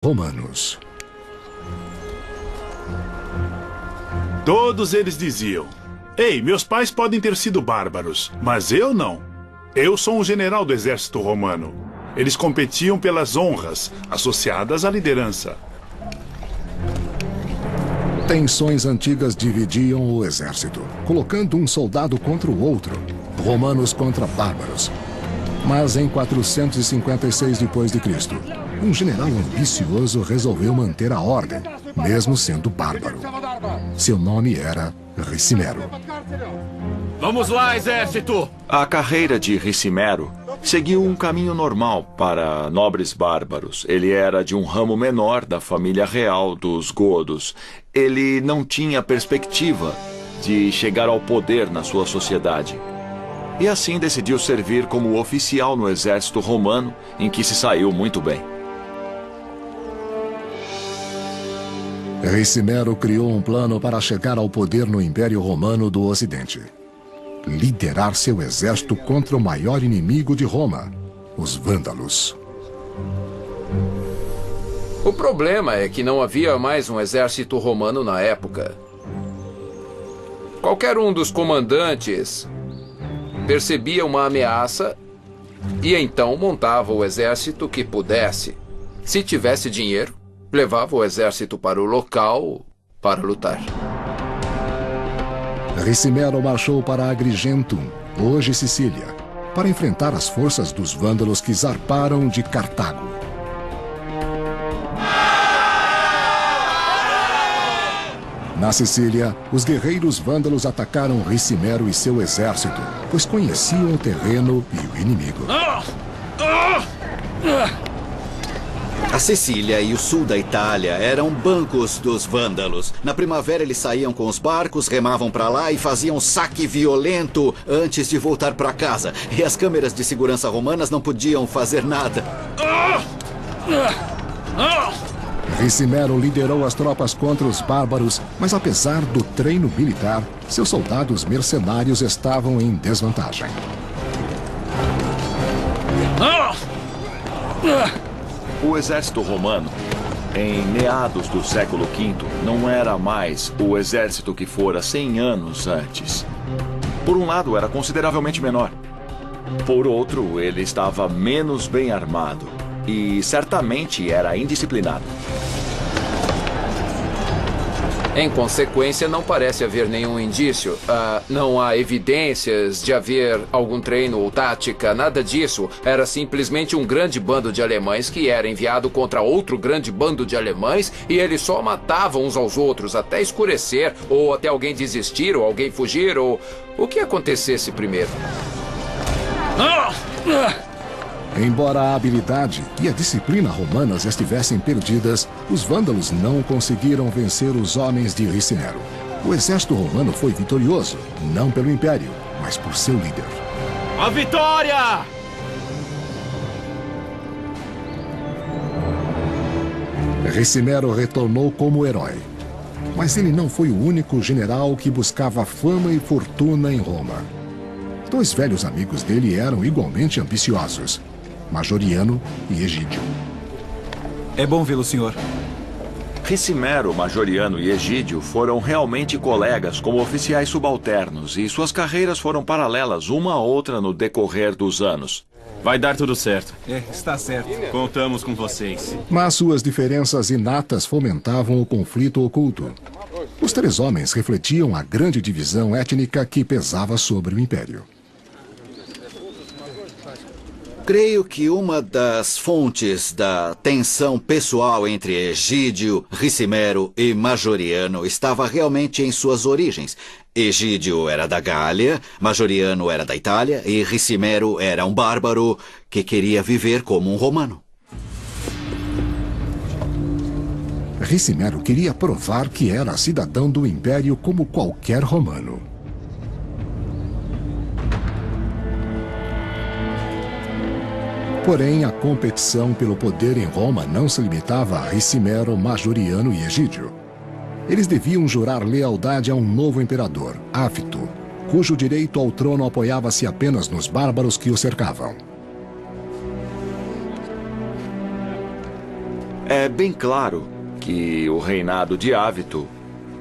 romanos. Todos eles diziam: "Ei, meus pais podem ter sido bárbaros, mas eu não. Eu sou um general do exército romano." Eles competiam pelas honras associadas à liderança. Tensões antigas dividiam o exército, colocando um soldado contra o outro, romanos contra bárbaros. Mas em 456 d.C., um general ambicioso resolveu manter a ordem, mesmo sendo bárbaro. Seu nome era Ricimero. Vamos lá, exército! A carreira de Ricimero seguiu um caminho normal para nobres bárbaros. Ele era de um ramo menor da família real dos godos. Ele não tinha perspectiva de chegar ao poder na sua sociedade. E assim decidiu servir como oficial no exército romano, em que se saiu muito bem. Ricimero criou um plano para chegar ao poder no Império Romano do Ocidente. Liderar seu exército contra o maior inimigo de Roma, os vândalos. O problema é que não havia mais um exército romano na época. Qualquer um dos comandantes percebia uma ameaça e então montava o exército que pudesse. Se tivesse dinheiro, levava o exército para o local para lutar. Ricimero marchou para Agrigentum, hoje Sicília, para enfrentar as forças dos vândalos que zarparam de Cartago. Na Sicília, os guerreiros vândalos atacaram Ricimero e seu exército, pois conheciam o terreno e o inimigo. A Sicília e o sul da Itália eram bancos dos vândalos. Na primavera eles saíam com os barcos, remavam para lá e faziam um saque violento antes de voltar para casa. E as câmeras de segurança romanas não podiam fazer nada. Ricimero liderou as tropas contra os bárbaros, mas apesar do treino militar, seus soldados mercenários estavam em desvantagem. O exército romano, em meados do século V, não era mais o exército que fora 100 anos antes. Por um lado, era consideravelmente menor. Por outro, ele estava menos bem armado e certamente era indisciplinado. Em consequência, não parece haver nenhum indício. Não há evidências de haver algum treino ou tática, nada disso. Era simplesmente um grande bando de alemães que era enviado contra outro grande bando de alemães e eles só matavam uns aos outros até escurecer, ou até alguém desistir, ou alguém fugir, ou o que acontecesse primeiro. Embora a habilidade e a disciplina romanas estivessem perdidas, os vândalos não conseguiram vencer os homens de Ricimero. O exército romano foi vitorioso, não pelo Império, mas por seu líder. A vitória! Ricimero retornou como herói. Mas ele não foi o único general que buscava fama e fortuna em Roma. Dois velhos amigos dele eram igualmente ambiciosos: Majoriano e Egídio. É bom vê-lo, senhor. Ricimero, Majoriano e Egídio foram realmente colegas como oficiais subalternos e suas carreiras foram paralelas uma à outra no decorrer dos anos. Vai dar tudo certo. Está certo. Contamos com vocês. Mas suas diferenças inatas fomentavam o conflito oculto. Os três homens refletiam a grande divisão étnica que pesava sobre o Império. Creio que uma das fontes da tensão pessoal entre Egídio, Ricimero e Majoriano estava realmente em suas origens. Egídio era da Gália, Majoriano era da Itália e Ricimero era um bárbaro que queria viver como um romano. Ricimero queria provar que era cidadão do Império como qualquer romano. Porém, a competição pelo poder em Roma não se limitava a Ricimero, Majoriano e Egídio. Eles deviam jurar lealdade a um novo imperador, Áfito, cujo direito ao trono apoiava-se apenas nos bárbaros que o cercavam. É bem claro que o reinado de Ávito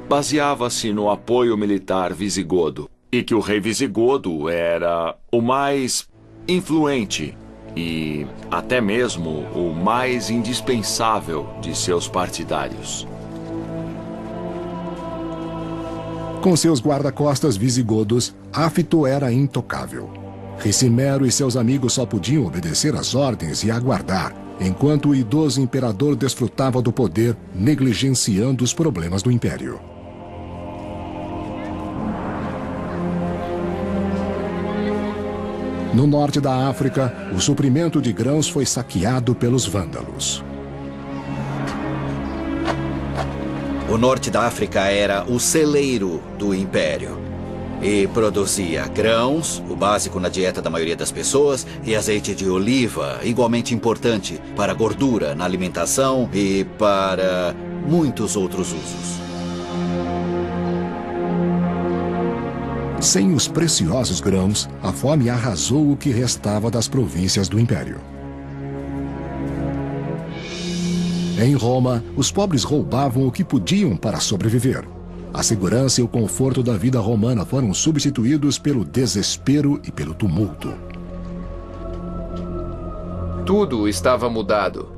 baseava-se no apoio militar visigodo e que o rei visigodo era o mais influente e até mesmo o mais indispensável de seus partidários. Com seus guarda-costas visigodos, Áfito era intocável. Ricimero e seus amigos só podiam obedecer às ordens e aguardar, enquanto o idoso imperador desfrutava do poder, negligenciando os problemas do império. No norte da África, o suprimento de grãos foi saqueado pelos vândalos. O norte da África era o celeiro do império e produzia grãos, o básico na dieta da maioria das pessoas, e azeite de oliva, igualmente importante para gordura na alimentação e para muitos outros usos. Sem os preciosos grãos, a fome arrasou o que restava das províncias do império. Em Roma, os pobres roubavam o que podiam para sobreviver. A segurança e o conforto da vida romana foram substituídos pelo desespero e pelo tumulto. Tudo estava mudado.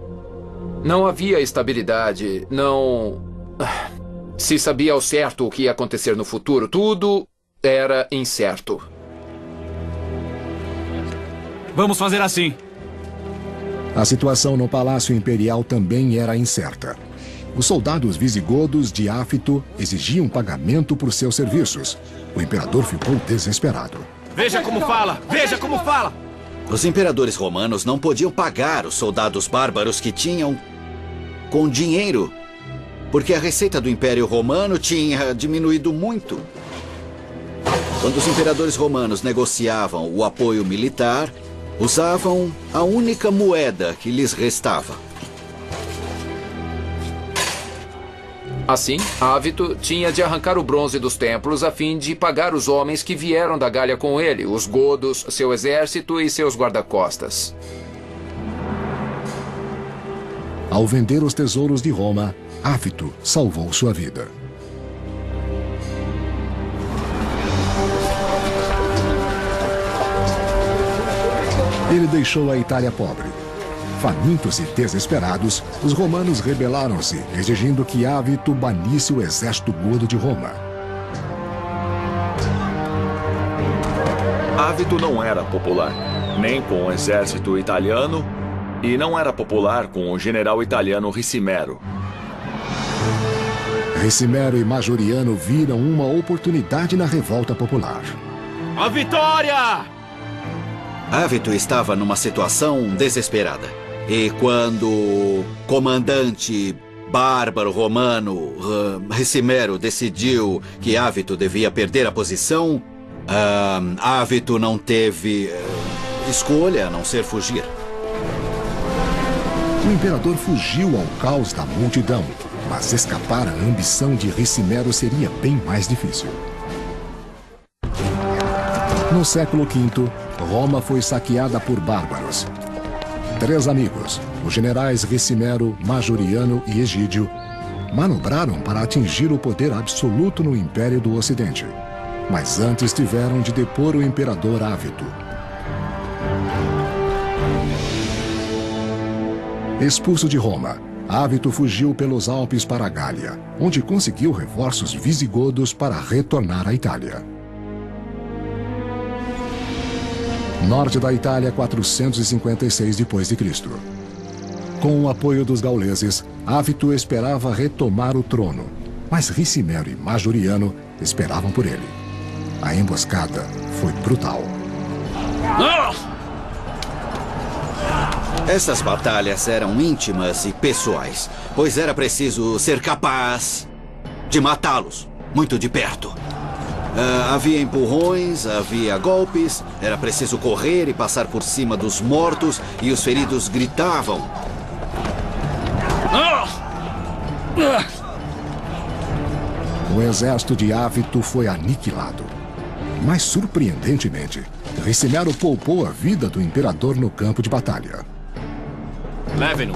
Não havia estabilidade, não se sabia ao certo o que ia acontecer no futuro. Tudo era incerto. Vamos fazer assim. A situação no Palácio Imperial também era incerta. Os soldados visigodos de Áfito exigiam pagamento por seus serviços. O imperador ficou desesperado. Veja como fala! Veja como fala! Os imperadores romanos não podiam pagar os soldados bárbaros que tinham com dinheiro, porque a receita do Império Romano tinha diminuído muito. Quando os imperadores romanos negociavam o apoio militar, usavam a única moeda que lhes restava. Assim, Ávito tinha de arrancar o bronze dos templos a fim de pagar os homens que vieram da Gália com ele, os godos, seu exército e seus guarda-costas. Ao vender os tesouros de Roma, Áfito salvou sua vida. Ele deixou a Itália pobre. Famintos e desesperados, os romanos rebelaram-se, exigindo que Ávito banisse o exército godo de Roma. Ávito não era popular, nem com o exército italiano, e não era popular com o general italiano Ricimero. Ricimero e Majoriano viram uma oportunidade na revolta popular. A vitória! Ávito estava numa situação desesperada. E quando o comandante bárbaro romano Ricimero decidiu que Ávito devia perder a posição, Ávito não teve escolha a não ser fugir. O imperador fugiu ao caos da multidão, mas escapar à ambição de Ricimero seria bem mais difícil. No século V, Roma foi saqueada por bárbaros. 3 amigos, os generais Ricimero, Majoriano e Egídio, manobraram para atingir o poder absoluto no Império do Ocidente. Mas antes tiveram de depor o imperador Ávito. Expulso de Roma, Ávito fugiu pelos Alpes para a Gália, onde conseguiu reforços visigodos para retornar à Itália. Norte da Itália, 456 d.C. Com o apoio dos gauleses, Ávito esperava retomar o trono, mas Ricimero e Majoriano esperavam por ele. A emboscada foi brutal. Essas batalhas eram íntimas e pessoais, pois era preciso ser capaz de matá-los muito de perto. Havia empurrões, havia golpes, era preciso correr e passar por cima dos mortos, e os feridos gritavam. O exército de Ávito foi aniquilado. Mas, surpreendentemente, Ricimero poupou a vida do imperador no campo de batalha. Levem-no.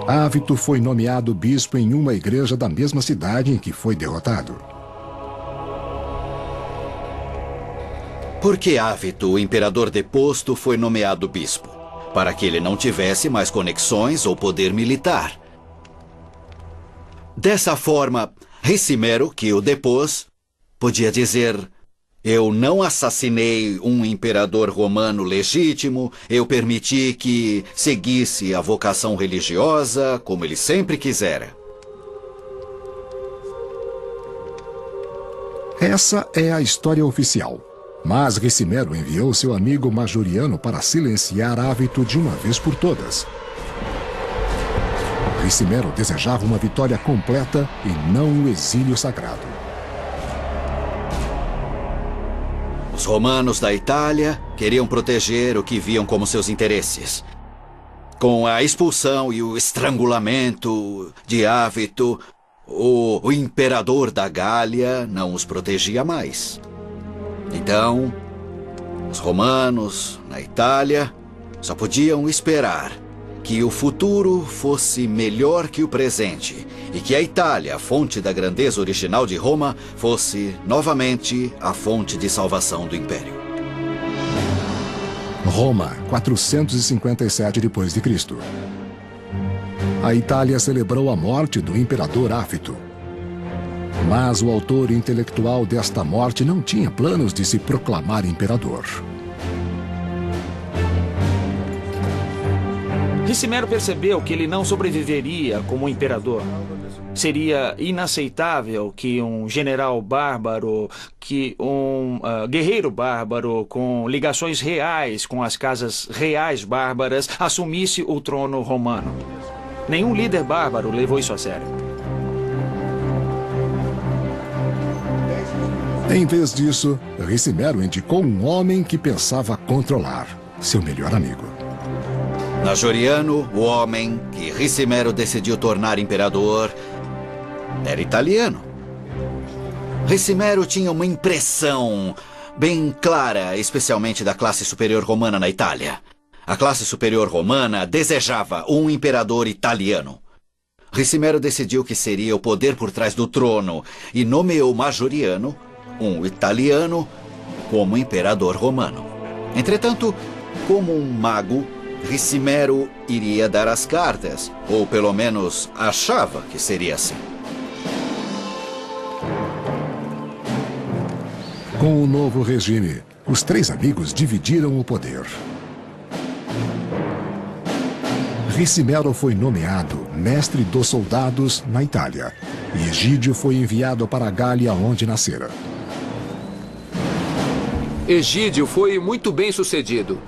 Ávito foi nomeado bispo em uma igreja da mesma cidade em que foi derrotado. Por que Ávito, o imperador deposto, foi nomeado bispo? Para que ele não tivesse mais conexões ou poder militar. Dessa forma, Ricimero, que o depôs, podia dizer: eu não assassinei um imperador romano legítimo, eu permiti que seguisse a vocação religiosa como ele sempre quisera. Essa é a história oficial. Mas Ricimero enviou seu amigo Majoriano para silenciar Ávito de uma vez por todas. Ricimero desejava uma vitória completa e não o exílio sagrado. Os romanos da Itália queriam proteger o que viam como seus interesses. Com a expulsão e o estrangulamento de Ávito, o imperador da Gália não os protegia mais. Então, os romanos na Itália só podiam esperar que o futuro fosse melhor que o presente e que a Itália, a fonte da grandeza original de Roma, fosse novamente a fonte de salvação do Império. Roma, 457 d.C. A Itália celebrou a morte do imperador Ávito. Mas o autor intelectual desta morte não tinha planos de se proclamar imperador. Ricimero percebeu que ele não sobreviveria como imperador. Seria inaceitável que um general bárbaro, que um guerreiro bárbaro com ligações reais com as casas reais bárbaras assumisse o trono romano. Nenhum líder bárbaro levou isso a sério. Em vez disso, Ricimero indicou um homem que pensava controlar, seu melhor amigo. Majoriano, o homem que Ricimero decidiu tornar imperador, era italiano. Ricimero tinha uma impressão bem clara, especialmente da classe superior romana na Itália. A classe superior romana desejava um imperador italiano. Ricimero decidiu que seria o poder por trás do trono e nomeou Majoriano, um italiano, como imperador romano. Entretanto, como um mago, Ricimero iria dar as cartas, ou pelo menos achava que seria assim. Com o novo regime, os três amigos dividiram o poder. Ricimero foi nomeado mestre dos soldados na Itália, e Egídio foi enviado para a Gália, onde nascera. Egídio foi muito bem sucedido.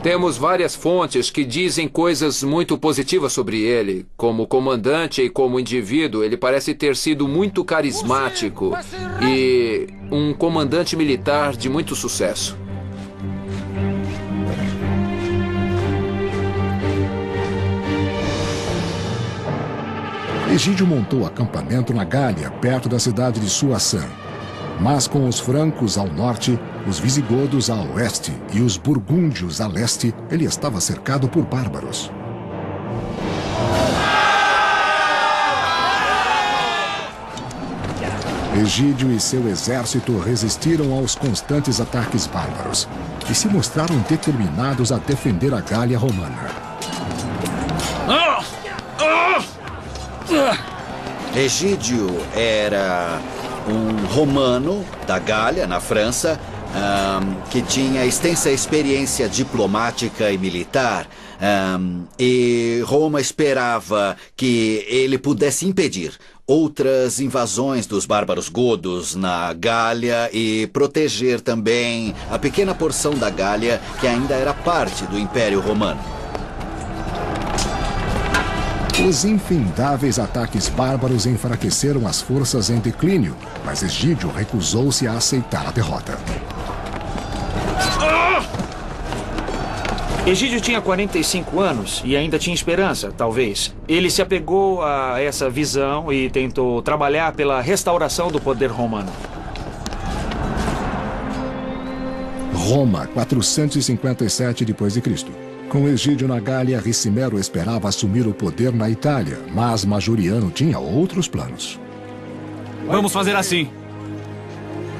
Temos várias fontes que dizem coisas muito positivas sobre ele. Como comandante e como indivíduo, ele parece ter sido muito carismático e um comandante militar de muito sucesso. Egídio montou acampamento na Gália, perto da cidade de Soissons. Mas com os francos ao norte, os visigodos a oeste e os burgúndios a leste, ele estava cercado por bárbaros. Egídio e seu exército resistiram aos constantes ataques bárbaros e se mostraram determinados a defender a Gália romana. Egídio era um romano da Gália, na França, que tinha extensa experiência diplomática e militar. E Roma esperava que ele pudesse impedir outras invasões dos bárbaros godos na Gália e proteger também a pequena porção da Gália que ainda era parte do Império Romano. Os infindáveis ataques bárbaros enfraqueceram as forças em declínio, mas Egídio recusou-se a aceitar a derrota. Egídio tinha 45 anos e ainda tinha esperança, talvez. Ele se apegou a essa visão e tentou trabalhar pela restauração do poder romano. Roma, 457 d.C. Com Egídio na Gália, Ricimero esperava assumir o poder na Itália, mas Majoriano tinha outros planos. Vamos fazer assim.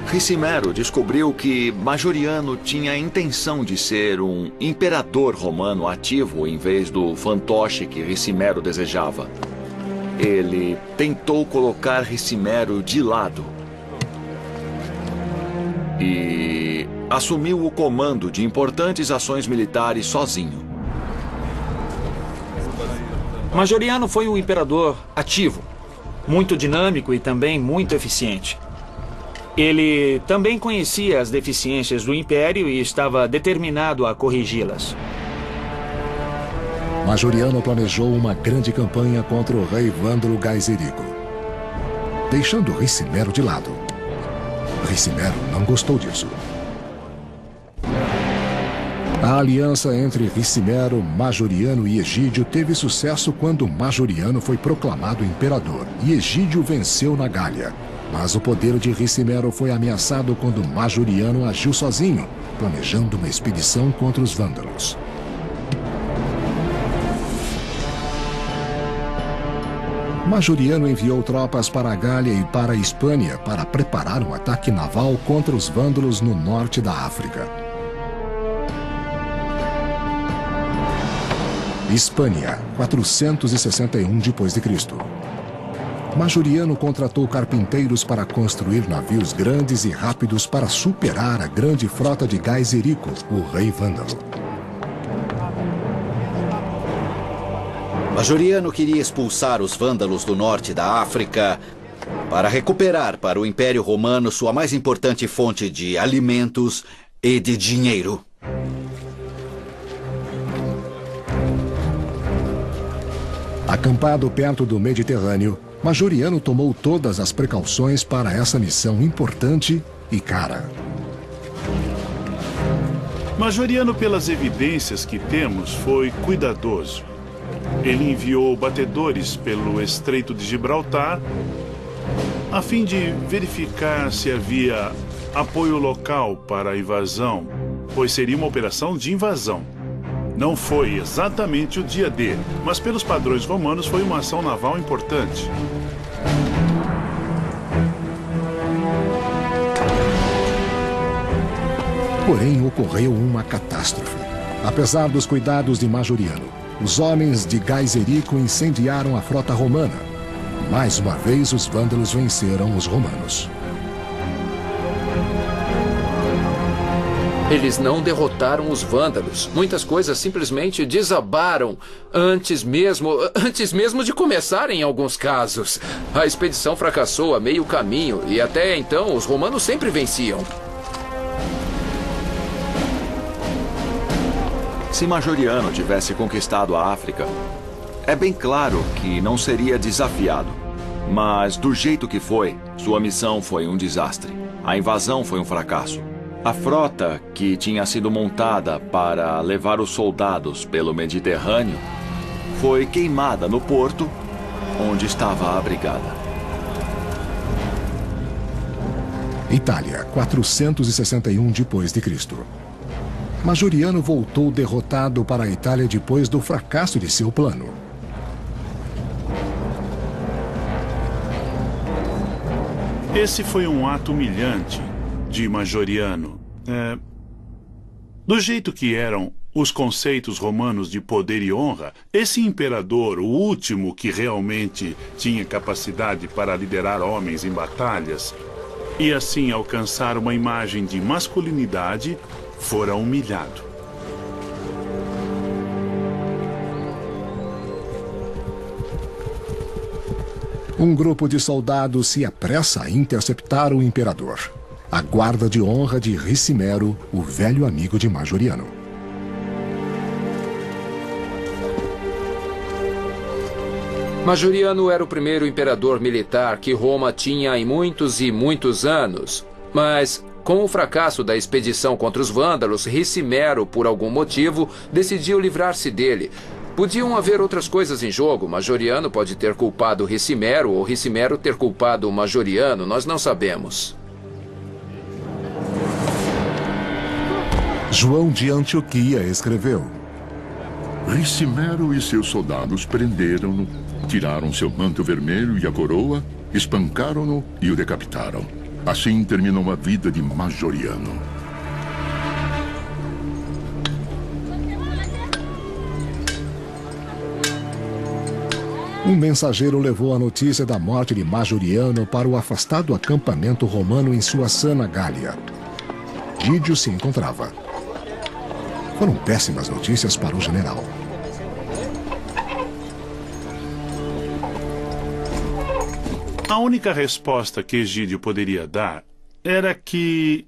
Ricimero descobriu que Majoriano tinha a intenção de ser um imperador romano ativo em vez do fantoche que Ricimero desejava. Ele tentou colocar Ricimero de lado e assumiu o comando de importantes ações militares sozinho. Majoriano foi um imperador ativo, muito dinâmico e também muito eficiente. Ele também conhecia as deficiências do Império e estava determinado a corrigi-las. Majoriano planejou uma grande campanha contra o rei vândalo Gaiserico, deixando Ricimero de lado. Ricimero não gostou disso. A aliança entre Ricimero, Majoriano e Egídio teve sucesso quando Majoriano foi proclamado imperador e Egídio venceu na Gália. Mas o poder de Ricimero foi ameaçado quando Majoriano agiu sozinho, planejando uma expedição contra os vândalos. Majoriano enviou tropas para a Gália e para a Hispânia para preparar um ataque naval contra os vândalos no norte da África. Hispânia, 461 d.C. Majoriano contratou carpinteiros para construir navios grandes e rápidos para superar a grande frota de Gaiserico, o rei vândalo. Majoriano queria expulsar os vândalos do norte da África para recuperar para o Império Romano sua mais importante fonte de alimentos e de dinheiro. Acampado perto do Mediterrâneo, Majoriano tomou todas as precauções para essa missão importante e cara. Majoriano, pelas evidências que temos, foi cuidadoso. Ele enviou batedores pelo Estreito de Gibraltar a fim de verificar se havia apoio local para a invasão, pois seria uma operação de invasão. Não foi exatamente o dia D, mas pelos padrões romanos foi uma ação naval importante. Porém, ocorreu uma catástrofe. Apesar dos cuidados de Majoriano, os homens de Gaiserico incendiaram a frota romana. Mais uma vez, os vândalos venceram os romanos. Eles não derrotaram os vândalos. Muitas coisas simplesmente desabaram antes mesmo de começarem em alguns casos. A expedição fracassou a meio caminho e até então os romanos sempre venciam. Se Majoriano tivesse conquistado a África, é bem claro que não seria desafiado. Mas do jeito que foi, sua missão foi um desastre. A invasão foi um fracasso. A frota que tinha sido montada para levar os soldados pelo Mediterrâneo foi queimada no porto onde estava abrigada. Itália, 461 d.C. Majoriano voltou derrotado para a Itália depois do fracasso de seu plano. Esse foi um ato humilhante de Majoriano. Do jeito que eram os conceitos romanos de poder e honra, esse imperador, o último que realmente tinha capacidade para liderar homens em batalhas, e assim alcançar uma imagem de masculinidade, fora humilhado. Um grupo de soldados se apressa a interceptar o imperador. A guarda de honra de Ricimero, o velho amigo de Majoriano. Majoriano era o primeiro imperador militar que Roma tinha em muitos e muitos anos. Mas, com o fracasso da expedição contra os vândalos, Ricimero, por algum motivo, decidiu livrar-se dele. Podiam haver outras coisas em jogo. Majoriano pode ter culpado Ricimero ou Ricimero ter culpado Majoriano. Nós não sabemos. João de Antioquia escreveu: Ricimero e seus soldados prenderam-no, tiraram seu manto vermelho e a coroa, espancaram-no e o decapitaram. Assim terminou a vida de Majoriano. Um mensageiro levou a notícia da morte de Majoriano para o afastado acampamento romano em Suaçã, na Gália. Egídio se encontrava. Foram péssimas notícias para o general. A única resposta que Egídio poderia dar era que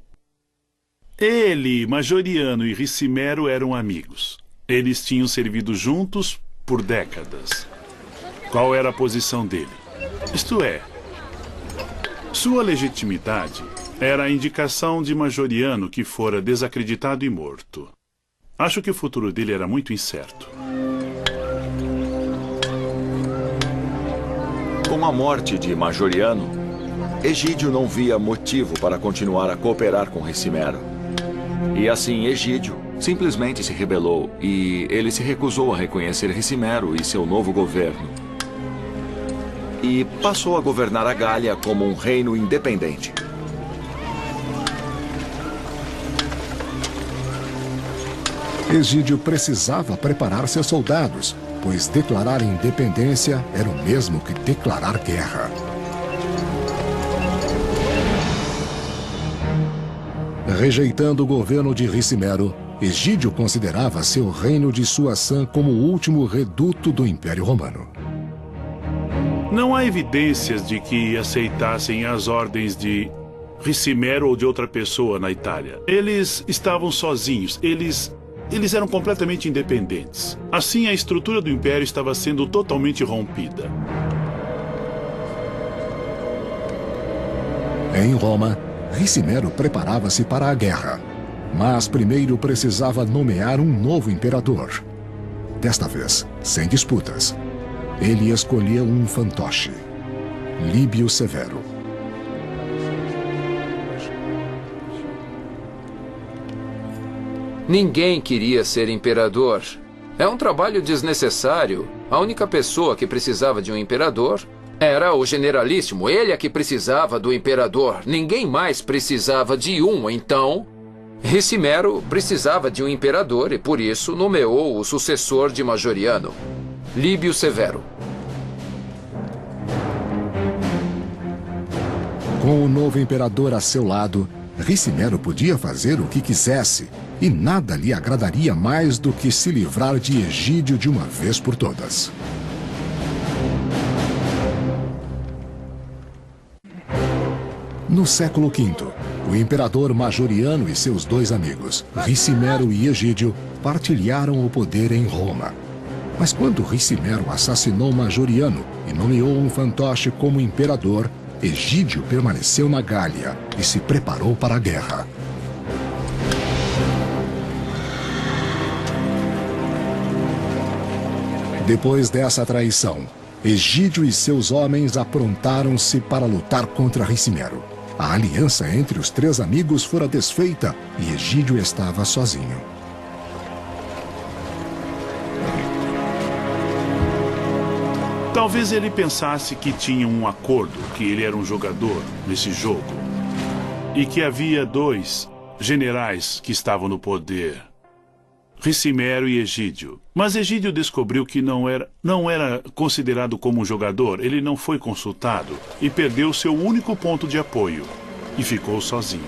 ele, Majoriano e Ricimero eram amigos. Eles tinham servido juntos por décadas. Qual era a posição dele? Isto é, sua legitimidade era a indicação de Majoriano, que fora desacreditado e morto. Acho que o futuro dele era muito incerto. Com a morte de Majoriano, Egídio não via motivo para continuar a cooperar com Ricimero. E assim, Egídio simplesmente se rebelou e ele se recusou a reconhecer Ricimero e seu novo governo. E passou a governar a Gália como um reino independente. Egídio precisava preparar seus soldados, pois declarar independência era o mesmo que declarar guerra. Rejeitando o governo de Ricimero, Egídio considerava seu reino de Suaçã como o último reduto do Império Romano. Não há evidências de que aceitassem as ordens de Ricimero ou de outra pessoa na Itália. Eles estavam sozinhos, eles eram completamente independentes. Assim, a estrutura do Império estava sendo totalmente rompida. Em Roma, Ricimero preparava-se para a guerra, mas primeiro precisava nomear um novo imperador. Desta vez, sem disputas. Ele escolheu um fantoche, Líbio Severo. Ninguém queria ser imperador. É um trabalho desnecessário. A única pessoa que precisava de um imperador era o generalíssimo. Ele é que precisava do imperador. Ninguém mais precisava de um, então Ricimero precisava de um imperador e por isso nomeou o sucessor de Majoriano, Líbio Severo. Com o novo imperador a seu lado, Ricimero podia fazer o que quisesse e nada lhe agradaria mais do que se livrar de Egídio de uma vez por todas. No século V, o imperador Majoriano e seus dois amigos, Ricimero e Egídio, partilharam o poder em Roma. Mas quando Ricimero assassinou Majoriano e nomeou um fantoche como imperador, Egídio permaneceu na Gália e se preparou para a guerra. Depois dessa traição, Egídio e seus homens aprontaram-se para lutar contra Ricimero. A aliança entre os três amigos fora desfeita e Egídio estava sozinho. Talvez ele pensasse que tinha um acordo, que ele era um jogador nesse jogo. E que havia dois generais que estavam no poder, Ricimero e Egídio. Mas Egídio descobriu que não era considerado como um jogador. Ele não foi consultado e perdeu seu único ponto de apoio. E ficou sozinho.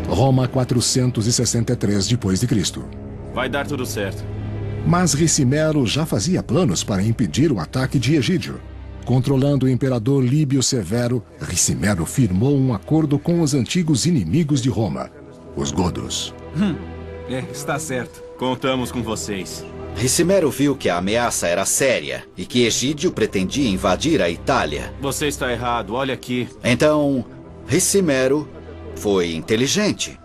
Roma 463 d.C. Vai dar tudo certo. Mas Ricimero já fazia planos para impedir o ataque de Egídio. Controlando o imperador Líbio Severo, Ricimero firmou um acordo com os antigos inimigos de Roma, os godos. Está certo. Contamos com vocês. Ricimero viu que a ameaça era séria e que Egídio pretendia invadir a Itália. Você está errado, olha aqui. Então, Ricimero foi inteligente.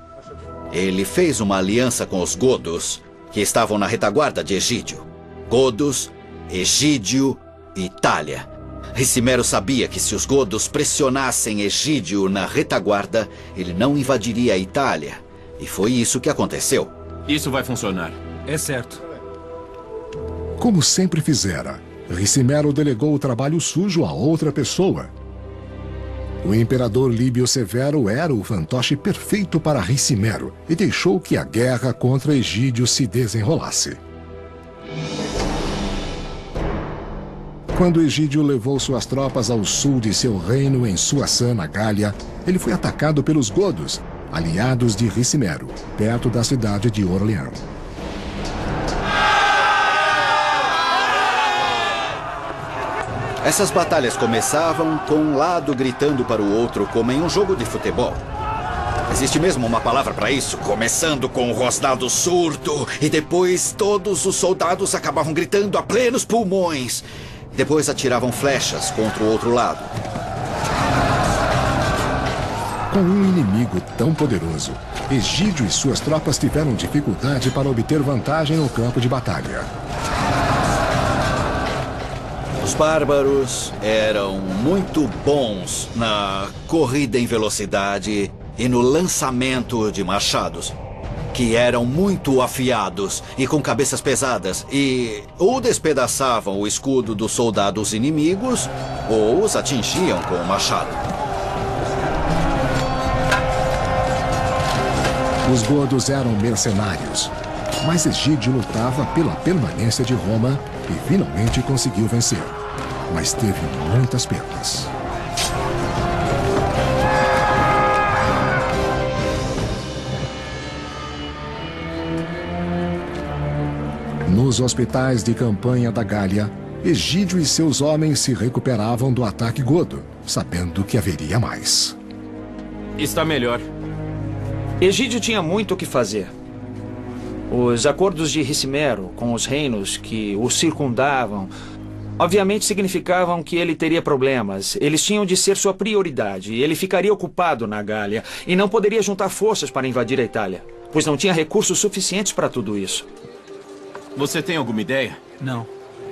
Ele fez uma aliança com os godos, que estavam na retaguarda de Egídio. Godos, Egídio e Itália. Ricimero sabia que se os godos pressionassem Egídio na retaguarda, ele não invadiria a Itália. E foi isso que aconteceu. Isso vai funcionar. É certo. Como sempre fizera, Ricimero delegou o trabalho sujo a outra pessoa. O imperador Líbio Severo era o fantoche perfeito para Ricimero e deixou que a guerra contra Egídio se desenrolasse. Quando Egídio levou suas tropas ao sul de seu reino em Suaçã, na Gália, ele foi atacado pelos godos, aliados de Ricimero, perto da cidade de Orleans. Essas batalhas começavam com um lado gritando para o outro, como em um jogo de futebol. Existe mesmo uma palavra para isso? Começando com um rosnado surdo, e depois todos os soldados acabavam gritando a plenos pulmões. Depois atiravam flechas contra o outro lado. Com um inimigo tão poderoso, Egídio e suas tropas tiveram dificuldade para obter vantagem no campo de batalha. Os bárbaros eram muito bons na corrida em velocidade e no lançamento de machados, que eram muito afiados e com cabeças pesadas, e ou despedaçavam o escudo dos soldados inimigos ou os atingiam com o machado. Os godos eram mercenários, mas Egídio lutava pela permanência de Roma e finalmente conseguiu vencer, mas teve muitas perdas. Nos hospitais de campanha da Gália, Egídio e seus homens se recuperavam do ataque godo, sabendo que haveria mais. Está melhor. Egídio tinha muito o que fazer. Os acordos de Ricimero com os reinos que o circundavam, obviamente significavam que ele teria problemas. Eles tinham de ser sua prioridade. Ele ficaria ocupado na Gália e não poderia juntar forças para invadir a Itália, pois não tinha recursos suficientes para tudo isso. Você tem alguma ideia? Não.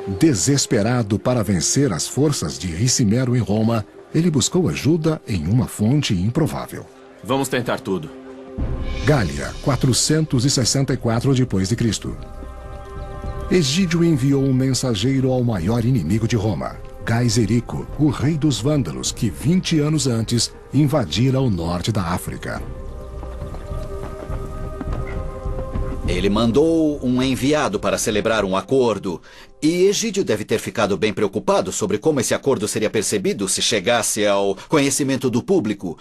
Desesperado para vencer as forças de Ricimero em Roma, ele buscou ajuda em uma fonte improvável. Vamos tentar tudo. Gália, 464 d.C. Egídio enviou um mensageiro ao maior inimigo de Roma, Gaiserico, o rei dos vândalos, que 20 anos antes invadira o norte da África. Ele mandou um enviado para celebrar um acordo, e Egídio deve ter ficado bem preocupado sobre como esse acordo seria percebido se chegasse ao conhecimento do público.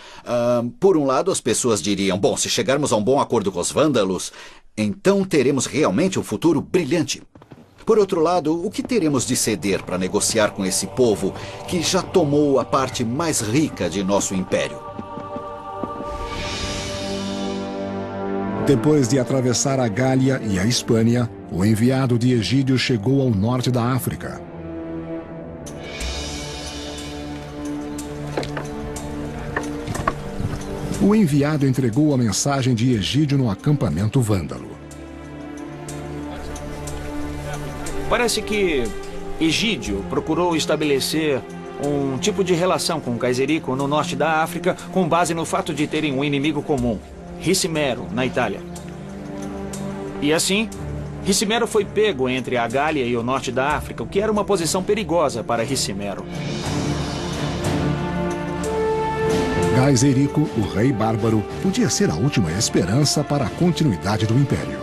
Por um lado, as pessoas diriam, bom, se chegarmos a um bom acordo com os vândalos, então teremos realmente um futuro brilhante. Por outro lado, o que teremos de ceder para negociar com esse povo que já tomou a parte mais rica de nosso império? Depois de atravessar a Gália e a Hispânia, o enviado de Egídio chegou ao norte da África. O enviado entregou a mensagem de Egídio no acampamento vândalo. Parece que Egídio procurou estabelecer um tipo de relação com Gaiserico no norte da África com base no fato de terem um inimigo comum, Ricimero, na Itália. E assim, Ricimero foi pego entre a Gália e o norte da África, o que era uma posição perigosa para Ricimero. Gaiserico, o rei bárbaro, podia ser a última esperança para a continuidade do império.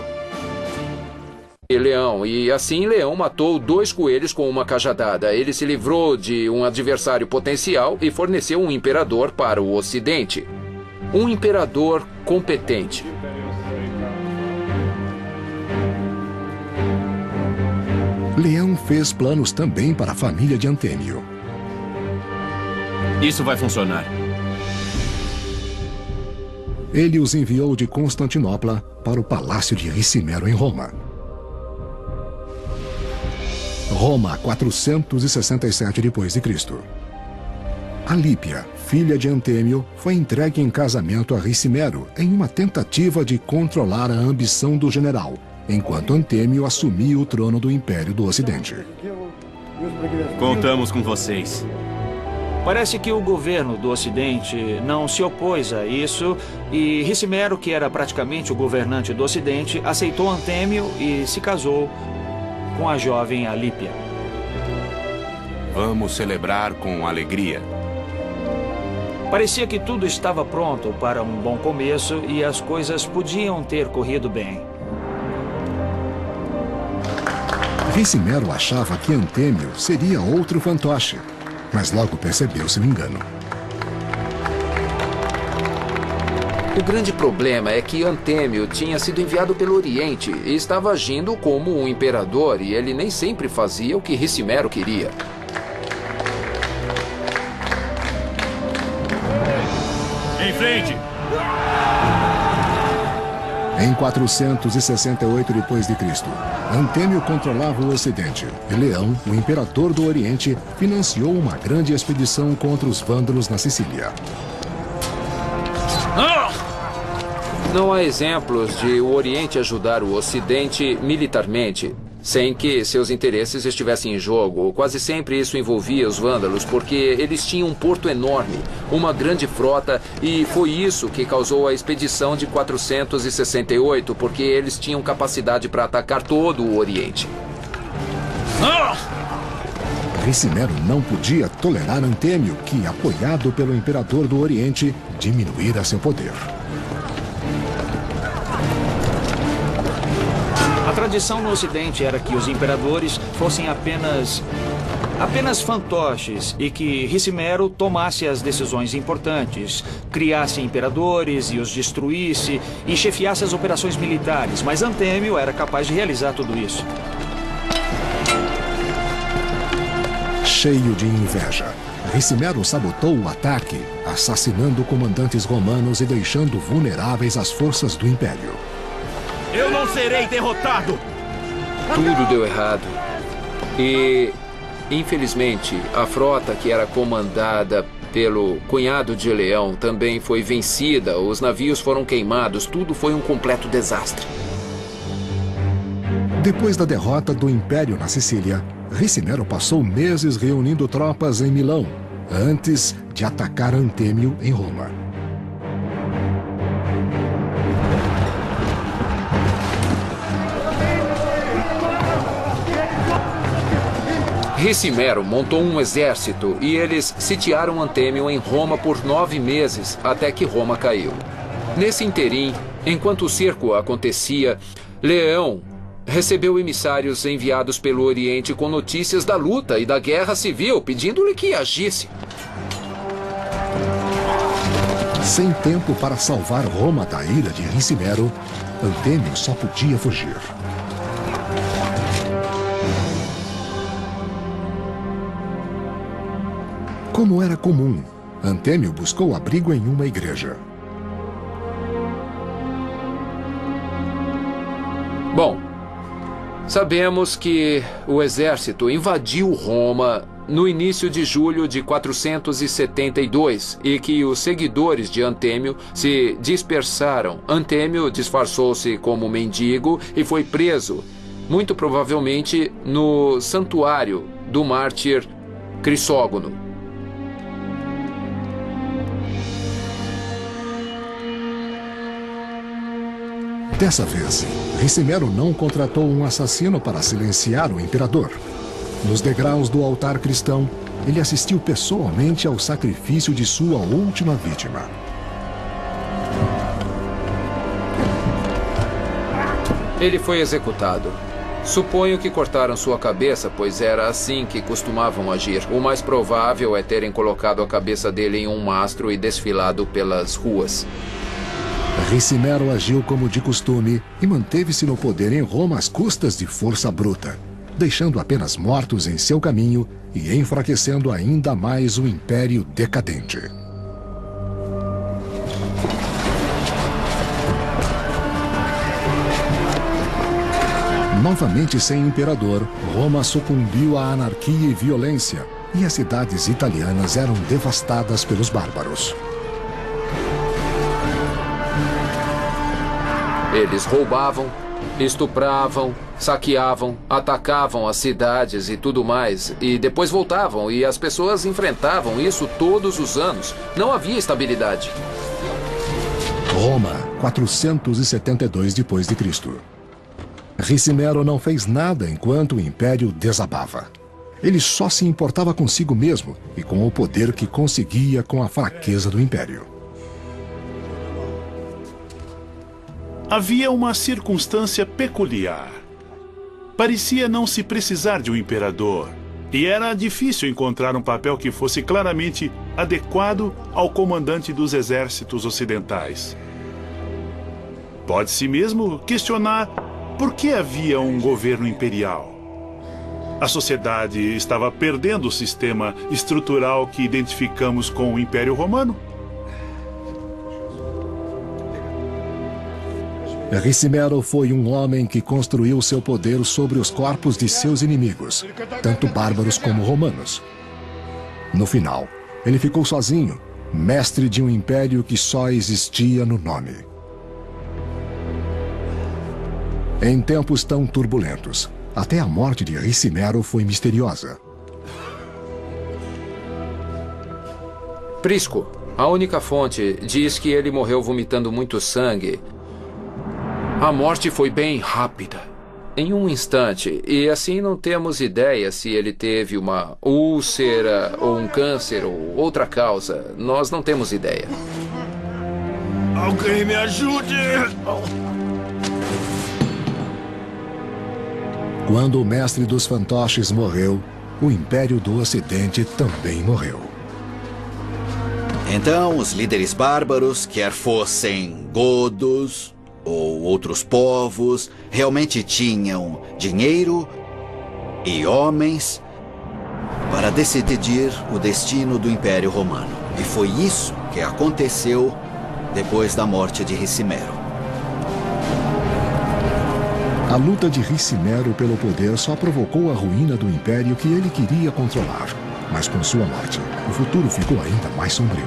Leão, e assim Leão matou 2 coelhos com uma cajadada. Ele se livrou de um adversário potencial e forneceu um imperador para o Ocidente. Um imperador competente. Leão fez planos também para a família de Antêmio. Isso vai funcionar. Ele os enviou de Constantinopla para o palácio de Ricimero em Roma. Roma, 467 d.C. Alípia, filha de Antêmio, foi entregue em casamento a Ricimero em uma tentativa de controlar a ambição do general, enquanto Antêmio assumia o trono do Império do Ocidente. Contamos com vocês. Parece que o governo do Ocidente não se opôs a isso e Ricimero, que era praticamente o governante do Ocidente, aceitou Antêmio e se casou com a jovem Alípia. Vamos celebrar com alegria. Parecia que tudo estava pronto para um bom começo e as coisas podiam ter corrido bem. Ricimero achava que Antêmio seria outro fantoche, mas logo percebeu seu engano. O grande problema é que Antêmio tinha sido enviado pelo Oriente e estava agindo como um imperador, e ele nem sempre fazia o que Ricimero queria. Em frente! Em 468 d.C., Antêmio controlava o Ocidente e Leão, o imperador do Oriente, financiou uma grande expedição contra os vândalos na Sicília. Não há exemplos de o Oriente ajudar o Ocidente militarmente, sem que seus interesses estivessem em jogo. Quase sempre isso envolvia os vândalos, porque eles tinham um porto enorme, uma grande frota, e foi isso que causou a expedição de 468, porque eles tinham capacidade para atacar todo o Oriente. Ricimero não podia tolerar Antêmio, que, apoiado pelo imperador do Oriente, diminuíra seu poder. A tradição no Ocidente era que os imperadores fossem apenas fantoches e que Ricimero tomasse as decisões importantes, criasse imperadores e os destruísse e chefiasse as operações militares, mas Antêmio era capaz de realizar tudo isso. Cheio de inveja, Ricimero sabotou o ataque, assassinando comandantes romanos e deixando vulneráveis as forças do Império. Eu não serei derrotado! Tudo deu errado. E, infelizmente, a frota que era comandada pelo cunhado de Leão também foi vencida, os navios foram queimados, tudo foi um completo desastre. Depois da derrota do Império na Sicília, Ricimero passou meses reunindo tropas em Milão, antes de atacar Antêmio em Roma. Ricimero montou um exército e eles sitiaram Antêmio em Roma por 9 meses, até que Roma caiu. Nesse interim, enquanto o cerco acontecia, Leão recebeu emissários enviados pelo Oriente com notícias da luta e da guerra civil, pedindo-lhe que agisse. Sem tempo para salvar Roma da ira de Ricimero, Antêmio só podia fugir. Como era comum, Antêmio buscou abrigo em uma igreja. Bom, sabemos que o exército invadiu Roma no início de julho de 472 e que os seguidores de Antêmio se dispersaram. Antêmio disfarçou-se como mendigo e foi preso, muito provavelmente no santuário do mártir Crisógono. Dessa vez, Ricimero não contratou um assassino para silenciar o imperador. Nos degraus do altar cristão, ele assistiu pessoalmente ao sacrifício de sua última vítima. Ele foi executado. Suponho que cortaram sua cabeça, pois era assim que costumavam agir. O mais provável é terem colocado a cabeça dele em um mastro e desfilado pelas ruas. Ricimero agiu como de costume e manteve-se no poder em Roma às custas de força bruta, deixando apenas mortos em seu caminho e enfraquecendo ainda mais o império decadente. Novamente sem imperador, Roma sucumbiu à anarquia e violência, e as cidades italianas eram devastadas pelos bárbaros. Eles roubavam, estupravam, Saqueavam, atacavam as cidades e tudo mais, e depois voltavam, e as pessoas enfrentavam isso todos os anos. Não havia estabilidade. Roma, 472 depois de Cristo. Ricimero não fez nada enquanto o império desabava. Ele só se importava consigo mesmo e com o poder que conseguia com a fraqueza do império. Havia uma circunstância peculiar. Parecia não se precisar de um imperador, e era difícil encontrar um papel que fosse claramente adequado ao comandante dos exércitos ocidentais. Pode-se mesmo questionar por que havia um governo imperial. A sociedade estava perdendo o sistema estrutural que identificamos com o Império Romano? Ricimero foi um homem que construiu seu poder sobre os corpos de seus inimigos, tanto bárbaros como romanos. No final, ele ficou sozinho, mestre de um império que só existia no nome. Em tempos tão turbulentos, até a morte de Ricimero foi misteriosa. Prisco, a única fonte, diz que ele morreu vomitando muito sangue. A morte foi bem rápida, em um instante, e assim não temos ideia se ele teve uma úlcera ou um câncer ou outra causa. Nós não temos ideia. Alguém me ajude! Quando o mestre dos fantoches morreu, o Império do Ocidente também morreu. Então, os líderes bárbaros, quer fossem godos ou outros povos, realmente tinham dinheiro e homens para decidir o destino do Império Romano. E foi isso que aconteceu depois da morte de Ricimero. A luta de Ricimero pelo poder só provocou a ruína do império que ele queria controlar. Mas com sua morte, o futuro ficou ainda mais sombrio.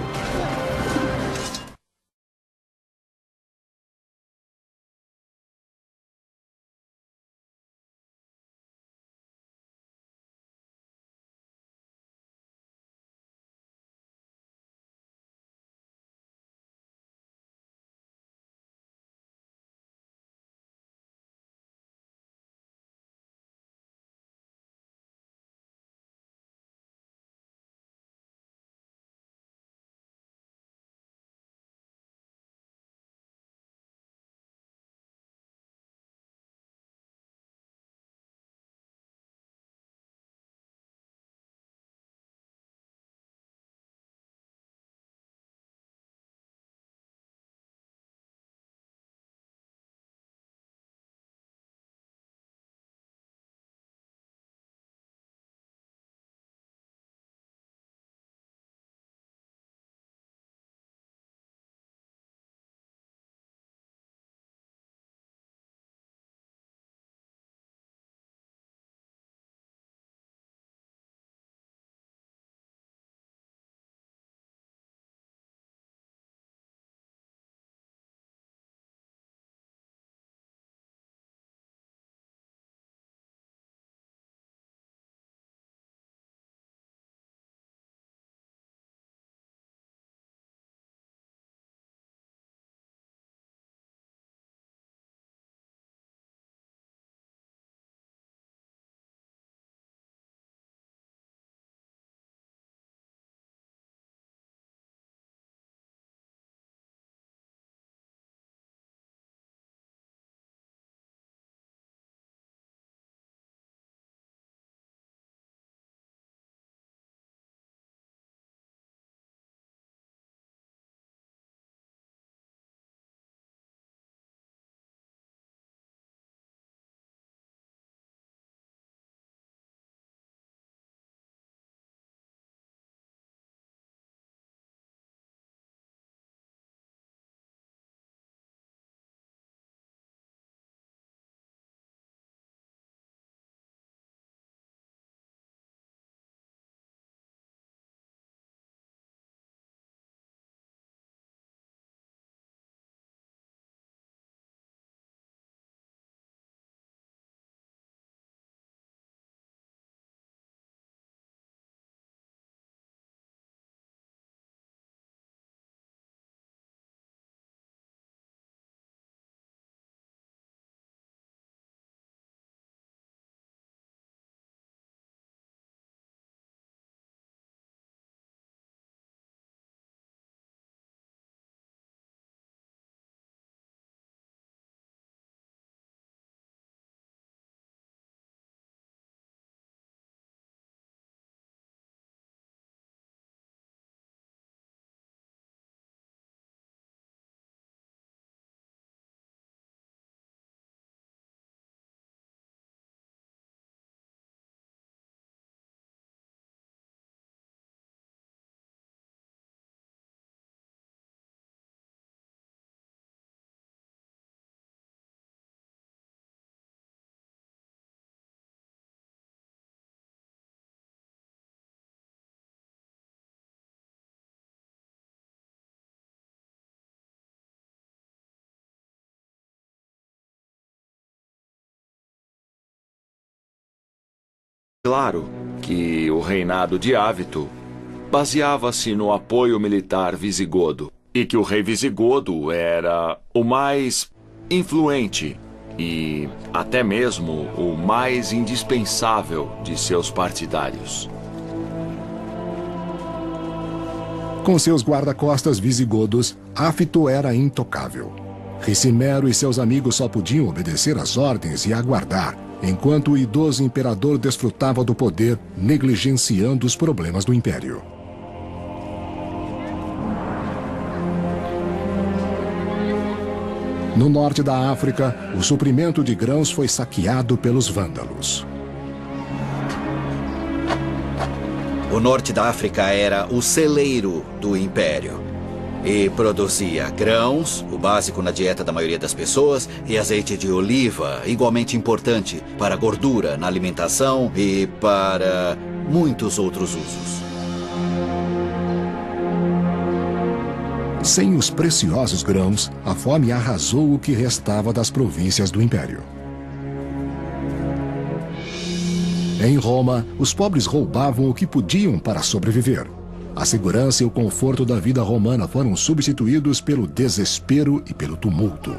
Claro que o reinado de Ávito baseava-se no apoio militar visigodo e que o rei visigodo era o mais influente e até mesmo o mais indispensável de seus partidários. Com seus guarda-costas visigodos, Áfito era intocável. Ricimero e seus amigos só podiam obedecer às ordens e aguardar, enquanto o idoso imperador desfrutava do poder, negligenciando os problemas do império. No norte da África, o suprimento de grãos foi saqueado pelos vândalos. O norte da África era o celeiro do império e produzia grãos, o básico na dieta da maioria das pessoas, e azeite de oliva, igualmente importante para gordura na alimentação e para muitos outros usos. Sem os preciosos grãos, a fome arrasou o que restava das províncias do império. Em Roma, os pobres roubavam o que podiam para sobreviver. A segurança e o conforto da vida romana foram substituídos pelo desespero e pelo tumulto.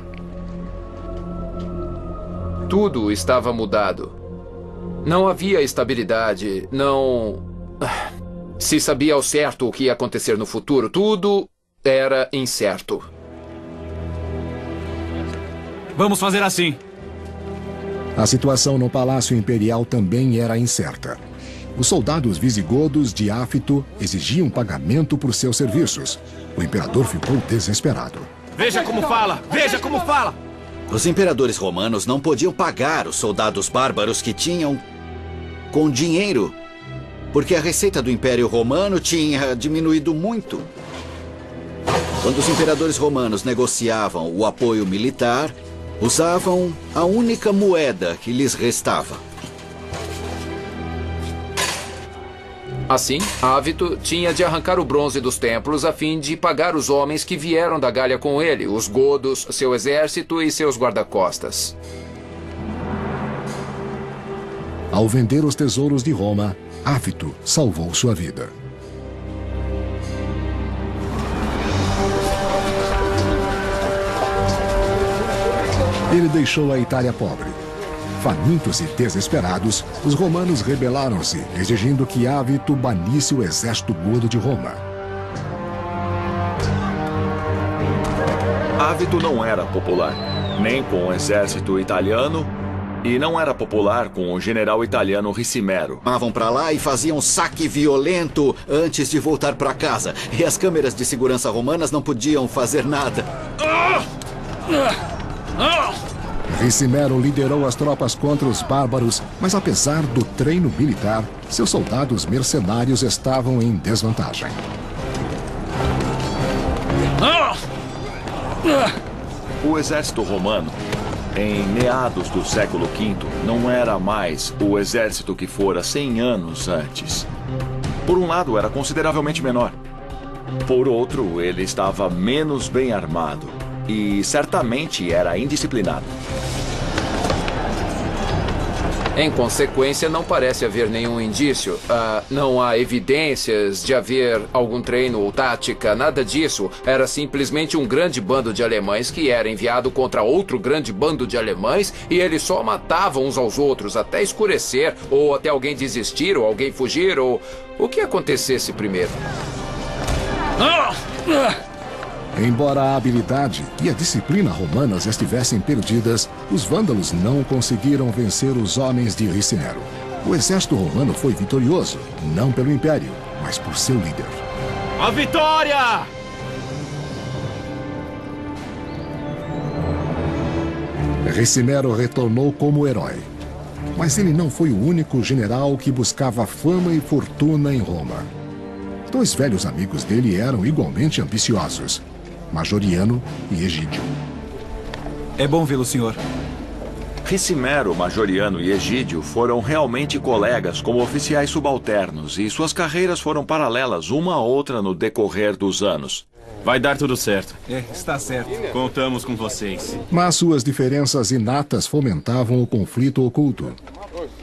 Tudo estava mudado. Não havia estabilidade, não se sabia ao certo o que ia acontecer no futuro. Tudo era incerto. Vamos fazer assim. A situação no Palácio Imperial também era incerta. Os soldados visigodos de Áfito exigiam pagamento por seus serviços. O imperador ficou desesperado. Veja como fala! Veja como fala! Os imperadores romanos não podiam pagar os soldados bárbaros que tinham com dinheiro, porque a receita do Império Romano tinha diminuído muito. Quando os imperadores romanos negociavam o apoio militar, usavam a única moeda que lhes restava. Assim, Ávito tinha de arrancar o bronze dos templos a fim de pagar os homens que vieram da Gália com ele, os godos, seu exército e seus guarda-costas. Ao vender os tesouros de Roma, Ávito salvou sua vida. Ele deixou a Itália pobre. Famintos e desesperados, os romanos rebelaram-se, exigindo que Ávito banisse o exército godo de Roma. Ávito não era popular, nem com o exército italiano, e não era popular com o general italiano Ricimero. Tomavam para lá e faziam saque violento antes de voltar para casa. E as câmeras de segurança romanas não podiam fazer nada. Ricimero liderou as tropas contra os bárbaros, mas apesar do treino militar, seus soldados mercenários estavam em desvantagem. O exército romano, em meados do século V, não era mais o exército que fora 100 anos antes. Por um lado, era consideravelmente menor. Por outro, ele estava menos bem armado e certamente era indisciplinado. Em consequência, não parece haver nenhum indício. Não há evidências de haver algum treino ou tática, nada disso. Era simplesmente um grande bando de alemães que era enviado contra outro grande bando de alemães e eles só matavam uns aos outros até escurecer, ou até alguém desistir, ou alguém fugir, ou o que acontecesse primeiro. Embora a habilidade e a disciplina romanas estivessem perdidas, os vândalos não conseguiram vencer os homens de Ricimero. O exército romano foi vitorioso, não pelo império, mas por seu líder. A vitória! Ricimero retornou como herói. Mas ele não foi o único general que buscava fama e fortuna em Roma. Dois velhos amigos dele eram igualmente ambiciosos: Majoriano e Egídio. É bom vê-lo, senhor. Ricimero, Majoriano e Egídio foram realmente colegas como oficiais subalternos e suas carreiras foram paralelas uma à outra no decorrer dos anos. Vai dar tudo certo. Está certo. Contamos com vocês. Mas suas diferenças inatas fomentavam o conflito oculto.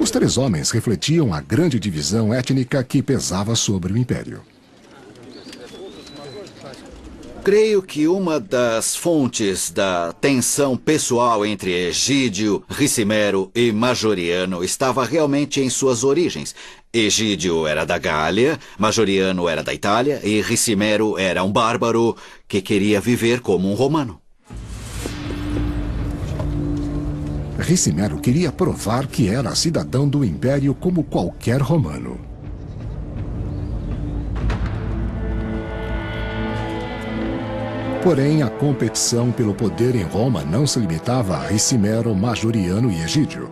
Os 3 homens refletiam a grande divisão étnica que pesava sobre o Império. Creio que uma das fontes da tensão pessoal entre Egídio, Ricimero e Majoriano estava realmente em suas origens. Egídio era da Gália, Majoriano era da Itália e Ricimero era um bárbaro que queria viver como um romano. Ricimero queria provar que era cidadão do Império como qualquer romano. Porém, a competição pelo poder em Roma não se limitava a Ricimero, Majoriano e Egídio.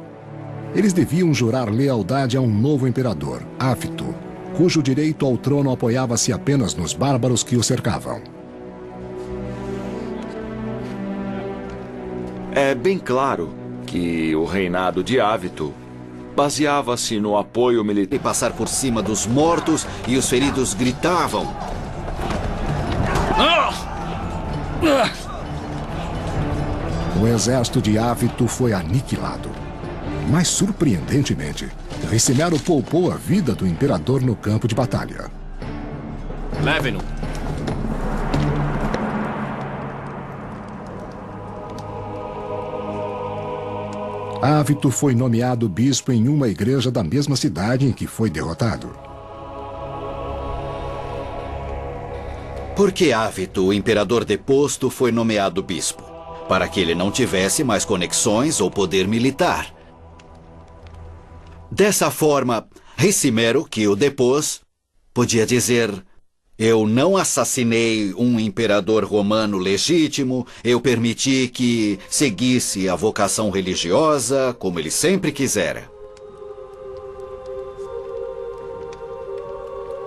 Eles deviam jurar lealdade a um novo imperador, Ávito, cujo direito ao trono apoiava-se apenas nos bárbaros que o cercavam. É bem claro que o reinado de Ávito baseava-se no apoio militar. E passar por cima dos mortos e os feridos gritavam. O exército de Ávito foi aniquilado. Mas, surpreendentemente, Ricimero poupou a vida do imperador no campo de batalha. Leve-no. Ávito foi nomeado bispo em uma igreja da mesma cidade em que foi derrotado. Por que Ávito, o imperador deposto, foi nomeado bispo? Para que ele não tivesse mais conexões ou poder militar. Dessa forma, Ricimero, que o depôs, podia dizer: eu não assassinei um imperador romano legítimo, eu permiti que seguisse a vocação religiosa como ele sempre quisera.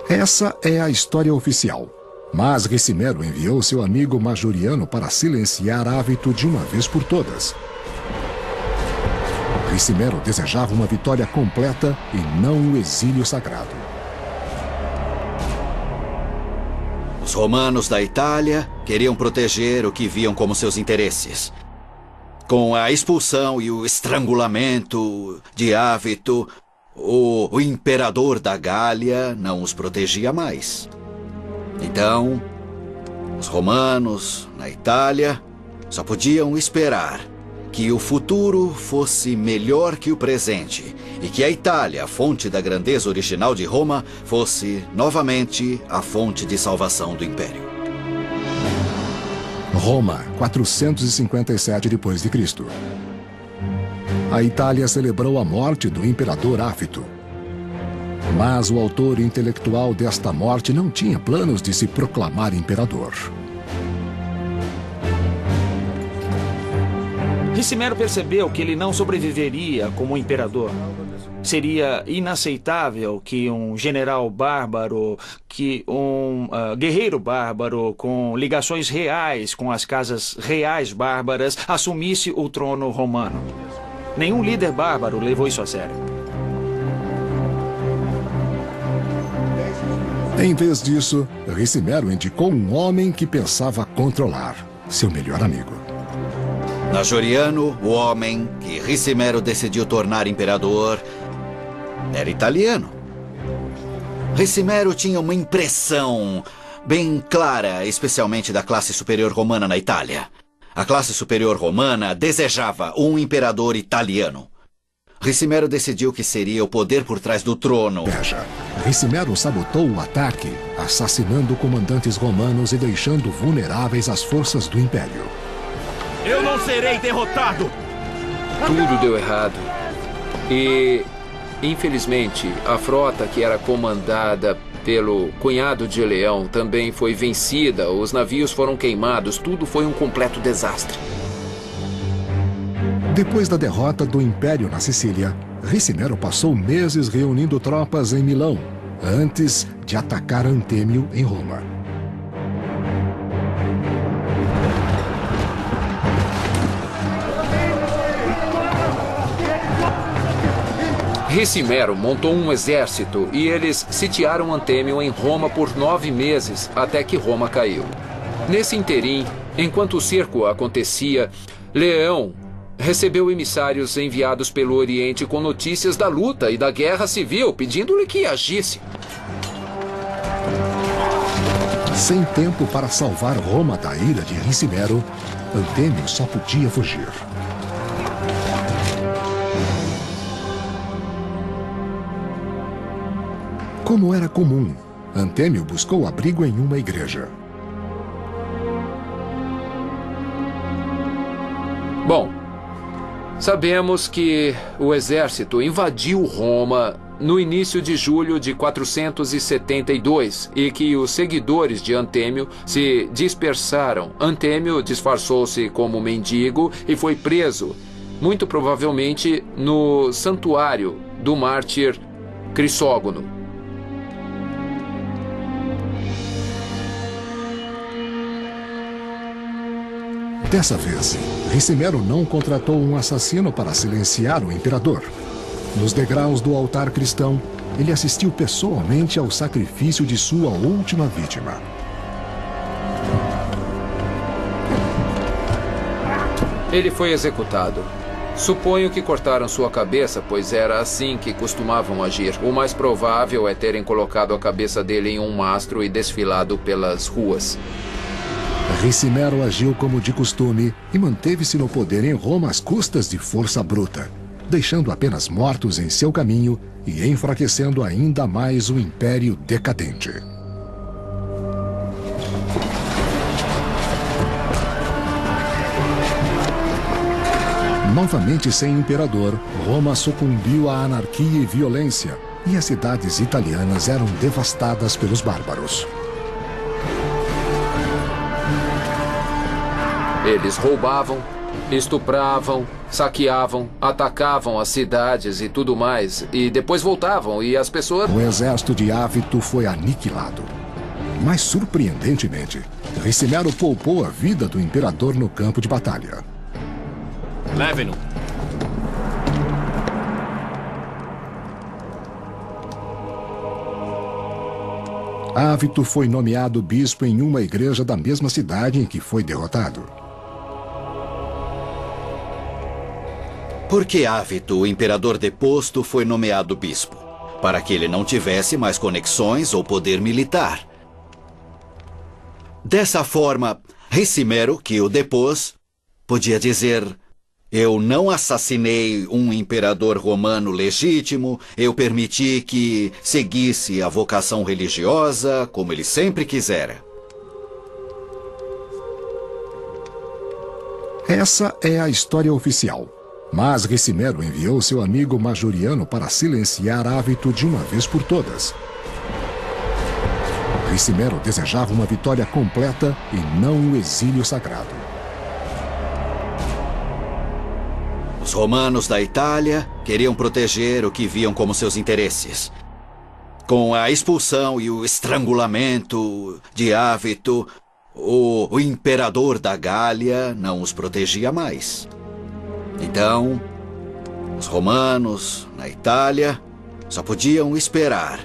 Essa é a história oficial. Mas Ricimero enviou seu amigo Majoriano para silenciar Ávito de uma vez por todas. Ricimero desejava uma vitória completa e não o exílio sagrado. Os romanos da Itália queriam proteger o que viam como seus interesses. Com a expulsão e o estrangulamento de Ávito, o imperador da Gália não os protegia mais. Então, os romanos na Itália só podiam esperar que o futuro fosse melhor que o presente e que a Itália, a fonte da grandeza original de Roma, fosse novamente a fonte de salvação do Império. Roma, 457 d.C. A Itália celebrou a morte do imperador Ávito. Mas o autor intelectual desta morte não tinha planos de se proclamar imperador. Ricimero percebeu que ele não sobreviveria como imperador. Seria inaceitável que um general bárbaro, que um guerreiro bárbaro com ligações reais com as casas reais bárbaras assumisse o trono romano. Nenhum líder bárbaro levou isso a sério. Em vez disso, Ricimero indicou um homem que pensava controlar, seu melhor amigo. Majoriano, o homem que Ricimero decidiu tornar imperador, era italiano. Ricimero tinha uma impressão bem clara, especialmente da classe superior romana na Itália. A classe superior romana desejava um imperador italiano. Ricimero decidiu que seria o poder por trás do trono. Veja, Ricimero sabotou o ataque, assassinando comandantes romanos e deixando vulneráveis as forças do Império. Eu não serei derrotado! Tudo deu errado. E, infelizmente, a frota que era comandada pelo cunhado de Leão também foi vencida, os navios foram queimados, tudo foi um completo desastre. Depois da derrota do Império na Sicília, Ricimero passou meses reunindo tropas em Milão, antes de atacar Antêmio em Roma. Ricimero montou um exército e eles sitiaram Antêmio em Roma por 9 meses, até que Roma caiu. Nesse interim, enquanto o cerco acontecia, Leão recebeu emissários enviados pelo Oriente com notícias da luta e da guerra civil, pedindo-lhe que agisse. Sem tempo para salvar Roma da ira de Ricimero, Antêmio só podia fugir. Como era comum, Antêmio buscou abrigo em uma igreja. Bom, sabemos que o exército invadiu Roma no início de julho de 472 e que os seguidores de Antêmio se dispersaram. Antêmio disfarçou-se como mendigo e foi preso, muito provavelmente no santuário do mártir Crisógono. Dessa vez, Ricimero não contratou um assassino para silenciar o imperador. Nos degraus do altar cristão, ele assistiu pessoalmente ao sacrifício de sua última vítima. Ele foi executado. Suponho que cortaram sua cabeça, pois era assim que costumavam agir. O mais provável é terem colocado a cabeça dele em um mastro e desfilado pelas ruas. Ricimero agiu como de costume e manteve-se no poder em Roma às custas de força bruta, deixando apenas mortos em seu caminho e enfraquecendo ainda mais o império decadente. Novamente sem imperador, Roma sucumbiu à anarquia e violência, e as cidades italianas eram devastadas pelos bárbaros. Eles roubavam, estupravam, saqueavam, atacavam as cidades e tudo mais, e depois voltavam, e as pessoas... O exército de Ávito foi aniquilado. Mas, surpreendentemente, Ricimero poupou a vida do imperador no campo de batalha. Leve-no. Ávito foi nomeado bispo em uma igreja da mesma cidade em que foi derrotado. Por que Ávito, o imperador deposto, foi nomeado bispo? Para que ele não tivesse mais conexões ou poder militar. Dessa forma, Ricimero, que o depôs, podia dizer: eu não assassinei um imperador romano legítimo, eu permiti que seguisse a vocação religiosa como ele sempre quisera. Essa é a história oficial. Mas Ricimero enviou seu amigo Majoriano para silenciar Ávito de uma vez por todas. Ricimero desejava uma vitória completa e não o exílio sagrado. Os romanos da Itália queriam proteger o que viam como seus interesses. Com a expulsão e o estrangulamento de Ávito, o imperador da Gália não os protegia mais. Então, os romanos na Itália só podiam esperar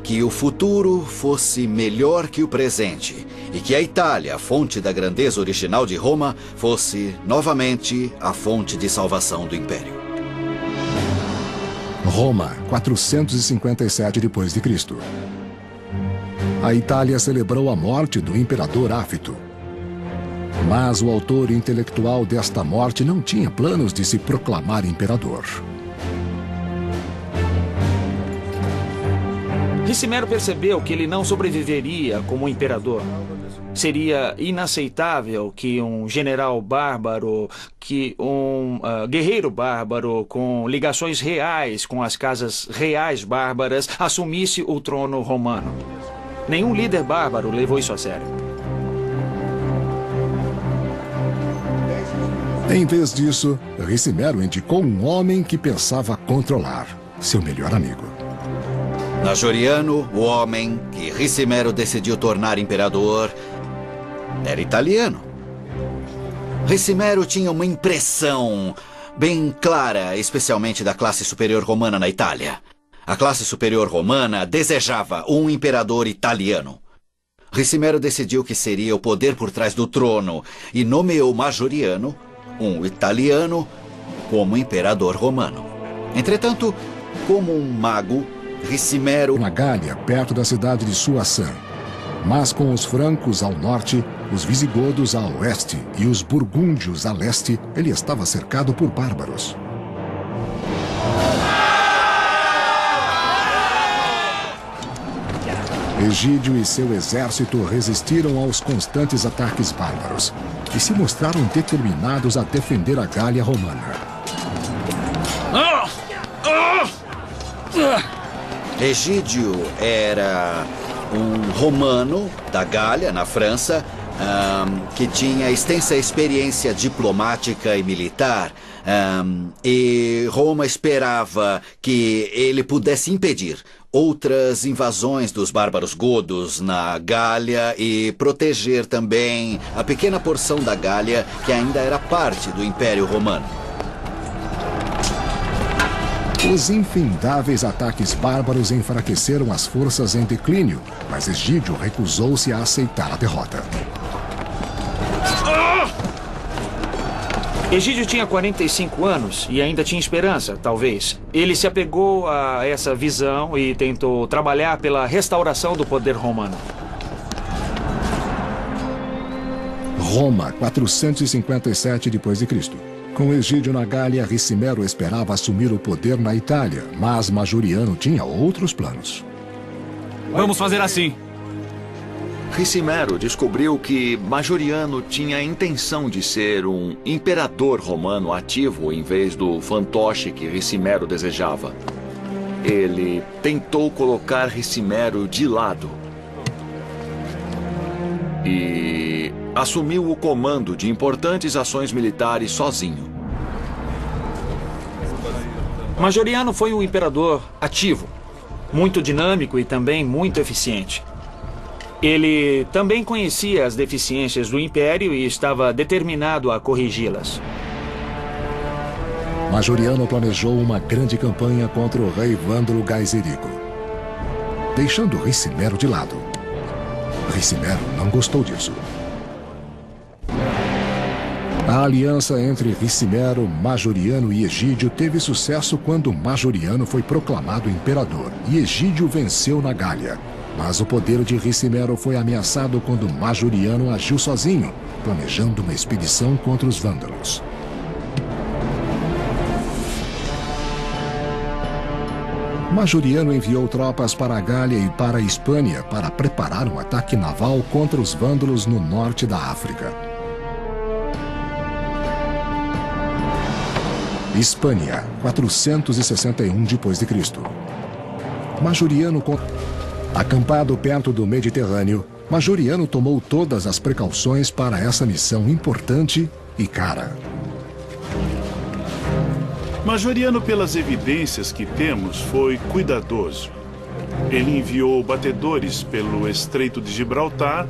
que o futuro fosse melhor que o presente e que a Itália, a fonte da grandeza original de Roma, fosse novamente a fonte de salvação do Império. Roma, 457 d.C. A Itália celebrou a morte do imperador Ávito. Mas o autor intelectual desta morte não tinha planos de se proclamar imperador. Ricimero percebeu que ele não sobreviveria como imperador. Seria inaceitável que um general bárbaro, que um guerreiro bárbaro com ligações reais com as casas reais bárbaras assumisse o trono romano. Nenhum líder bárbaro levou isso a sério. Em vez disso, Ricimero indicou um homem que pensava controlar, seu melhor amigo. Majoriano, o homem que Ricimero decidiu tornar imperador, era italiano. Ricimero tinha uma impressão bem clara, especialmente da classe superior romana na Itália. A classe superior romana desejava um imperador italiano. Ricimero decidiu que seria o poder por trás do trono e nomeou Majoriano, um italiano, como imperador romano. Entretanto, como um mago, Ricimero Na Gália, perto da cidade de Suaçã. Mas com os francos ao norte, os visigodos a oeste e os burgúndios a leste, ele estava cercado por bárbaros. Egídio e seu exército resistiram aos constantes ataques bárbaros e se mostraram determinados a defender a Gália romana. Egídio era um romano da Gália, na França, que tinha extensa experiência diplomática e militar, e Roma esperava que ele pudesse impedir outras invasões dos bárbaros godos na Gália e proteger também a pequena porção da Gália que ainda era parte do Império Romano. Os infindáveis ataques bárbaros enfraqueceram as forças em declínio, mas Egídio recusou-se a aceitar a derrota. Egídio tinha 45 anos e ainda tinha esperança, talvez. Ele se apegou a essa visão e tentou trabalhar pela restauração do poder romano. Roma, 457 d.C. Com Egídio na Gália, Ricimero esperava assumir o poder na Itália, mas Majoriano tinha outros planos. Vamos fazer assim. Ricimero descobriu que Majoriano tinha a intenção de ser um imperador romano ativo em vez do fantoche que Ricimero desejava. Ele tentou colocar Ricimero de lado e assumiu o comando de importantes ações militares sozinho. Majoriano foi um imperador ativo, muito dinâmico e também muito eficiente. Ele também conhecia as deficiências do Império e estava determinado a corrigi-las. Majoriano planejou uma grande campanha contra o rei vândalo Gaiserico, deixando Ricimero de lado. Ricimero não gostou disso. A aliança entre Ricimero, Majoriano e Egídio teve sucesso quando Majoriano foi proclamado imperador e Egídio venceu na Gália. Mas o poder de Ricimero foi ameaçado quando Majoriano agiu sozinho, planejando uma expedição contra os vândalos. Majoriano enviou tropas para a Gália e para a Hispânia para preparar um ataque naval contra os vândalos no norte da África. Hispânia, 461 d.C. Majoriano Acampado perto do Mediterrâneo, Majoriano tomou todas as precauções para essa missão importante e cara. Majoriano, pelas evidências que temos, foi cuidadoso. Ele enviou batedores pelo Estreito de Gibraltar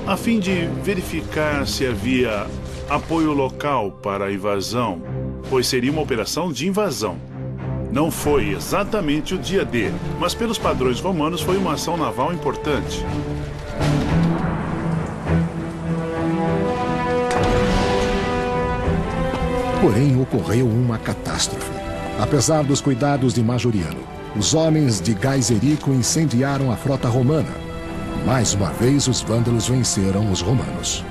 a fim de verificar se havia apoio local para a invasão, pois seria uma operação de invasão. Não foi exatamente o dia D, mas pelos padrões romanos foi uma ação naval importante. Porém, ocorreu uma catástrofe. Apesar dos cuidados de Majoriano, os homens de Gaiserico incendiaram a frota romana. Mais uma vez, os vândalos venceram os romanos.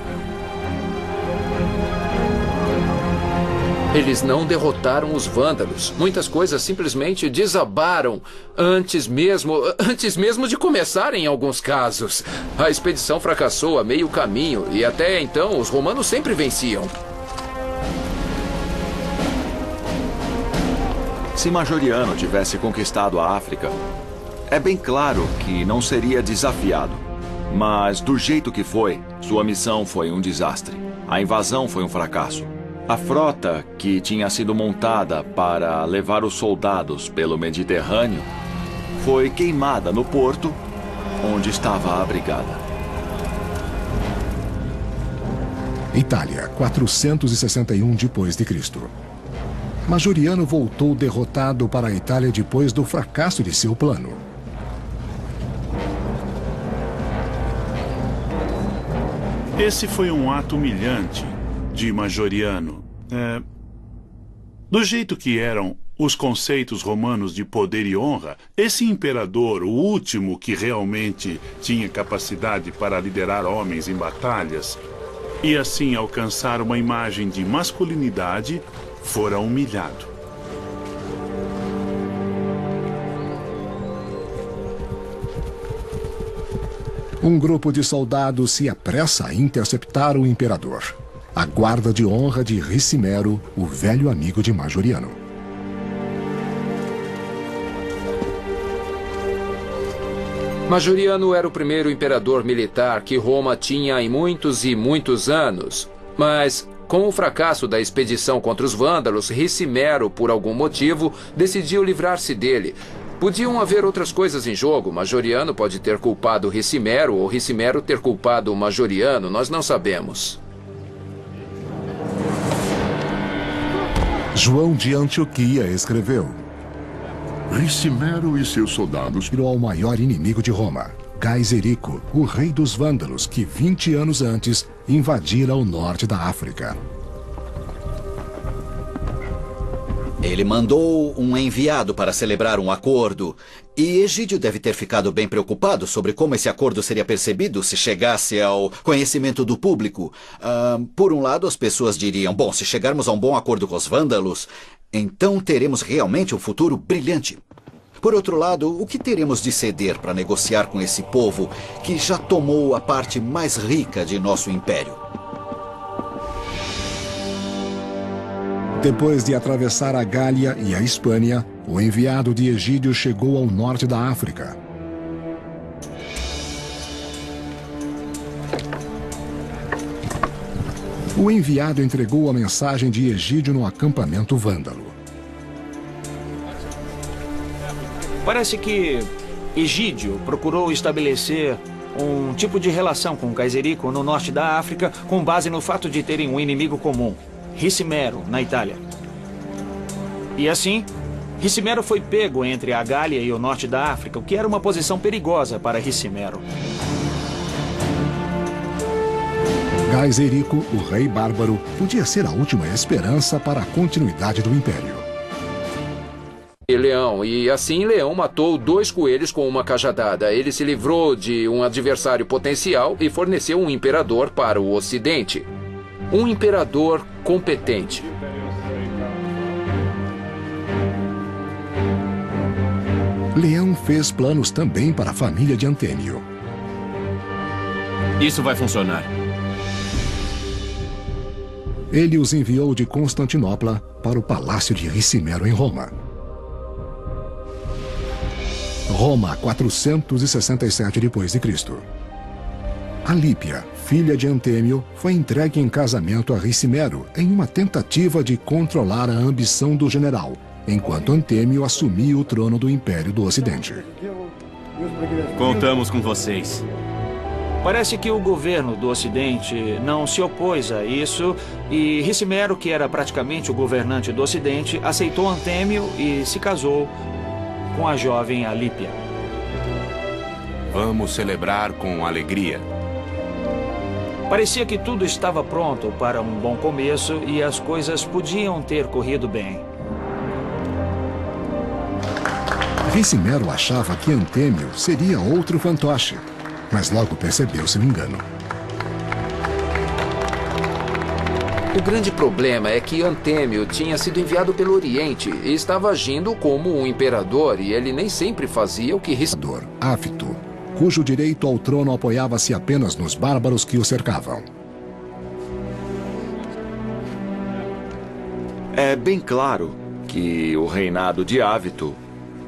Eles não derrotaram os vândalos. Muitas coisas simplesmente desabaram antes mesmo de começar em alguns casos. A expedição fracassou a meio caminho e até então os romanos sempre venciam. Se Majoriano tivesse conquistado a África, é bem claro que não seria desafiado. Mas do jeito que foi, sua missão foi um desastre. A invasão foi um fracasso. A frota, que tinha sido montada para levar os soldados pelo Mediterrâneo, foi queimada no porto onde estava abrigada. Itália, 461 d.C. Majoriano voltou derrotado para a Itália depois do fracasso de seu plano. Esse foi um ato humilhante de Majoriano. Do jeito que eram os conceitos romanos de poder e honra, esse imperador, o último que realmente tinha capacidade para liderar homens em batalhas, e assim alcançar uma imagem de masculinidade, fora humilhado. Um grupo de soldados se apressa a interceptar o imperador. A guarda de honra de Ricimero, o velho amigo de Majoriano. Majoriano era o primeiro imperador militar que Roma tinha em muitos e muitos anos. Mas, com o fracasso da expedição contra os vândalos, Ricimero, por algum motivo, decidiu livrar-se dele. Podiam haver outras coisas em jogo. Majoriano pode ter culpado Ricimero ou Ricimero ter culpado Majoriano. Nós não sabemos. João de Antioquia escreveu: Ricimero e seus soldados virou ao maior inimigo de Roma, Gaiserico, o rei dos vândalos, que 20 anos antes invadira o norte da África. Ele mandou um enviado para celebrar um acordo, e Egídio deve ter ficado bem preocupado sobre como esse acordo seria percebido se chegasse ao conhecimento do público. Por um lado, as pessoas diriam, bom, se chegarmos a um bom acordo com os vândalos, então teremos realmente um futuro brilhante. Por outro lado, o que teremos de ceder para negociar com esse povo que já tomou a parte mais rica de nosso império? Depois de atravessar a Gália e a Hispânia, o enviado de Egídio chegou ao norte da África. O enviado entregou a mensagem de Egídio no acampamento vândalo. Parece que Egídio procurou estabelecer um tipo de relação com Gaiserico no norte da África com base no fato de terem um inimigo comum, Ricimero, na Itália. E assim, Ricimero foi pego entre a Gália e o norte da África, o que era uma posição perigosa para Ricimero. Gaiserico, o rei bárbaro, podia ser a última esperança para a continuidade do império. Leão, e assim Leão matou 2 coelhos com uma cajadada. Ele se livrou de um adversário potencial e forneceu um imperador para o Ocidente. Um imperador competente. Leão fez planos também para a família de Antêmio. Isso vai funcionar. Ele os enviou de Constantinopla para o palácio de Ricimero em Roma. Roma, 467 d.C. Alípia, filha de Antêmio, foi entregue em casamento a Ricimero em uma tentativa de controlar a ambição do general, enquanto Antêmio assumia o trono do Império do Ocidente. Contamos com vocês. Parece que o governo do Ocidente não se opôs a isso e Ricimero, que era praticamente o governante do Ocidente, aceitou Antêmio e se casou com a jovem Alípia. Vamos celebrar com alegria. Parecia que tudo estava pronto para um bom começo e as coisas podiam ter corrido bem. Ricimero achava que Antêmio seria outro fantoche, mas logo percebeu seu engano. O grande problema é que Antêmio tinha sido enviado pelo Oriente e estava agindo como um imperador, e ele nem sempre fazia o que Ricimero. Áfito, cujo direito ao trono apoiava-se apenas nos bárbaros que o cercavam. É bem claro que o reinado de Ávito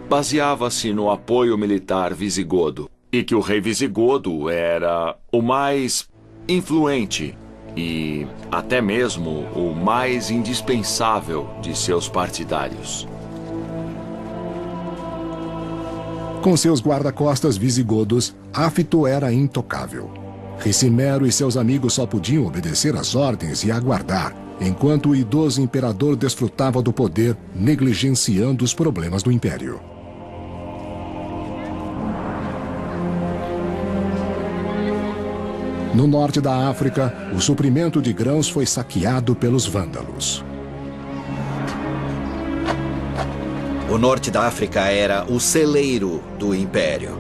baseava-se no apoio militar visigodo e que o rei visigodo era o mais influente e até mesmo o mais indispensável de seus partidários. Com seus guarda-costas visigodos, Áfito era intocável. Ricimero e seus amigos só podiam obedecer às ordens e aguardar, enquanto o idoso imperador desfrutava do poder, negligenciando os problemas do império. No norte da África, o suprimento de grãos foi saqueado pelos vândalos. O norte da África era o celeiro do império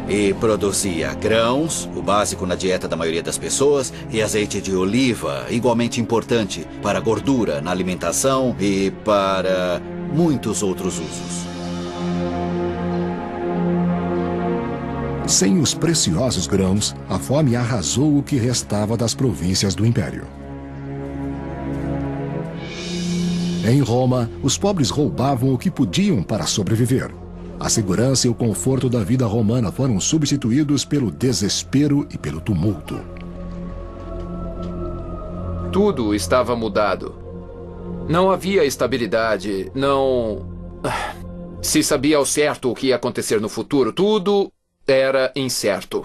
e produzia grãos, o básico na dieta da maioria das pessoas, e azeite de oliva, igualmente importante para gordura na alimentação e para muitos outros usos. Sem os preciosos grãos, a fome arrasou o que restava das províncias do império. Em Roma, os pobres roubavam o que podiam para sobreviver. A segurança e o conforto da vida romana foram substituídos pelo desespero e pelo tumulto. Tudo estava mudado. Não havia estabilidade, não se sabia ao certo o que ia acontecer no futuro. Tudo era incerto.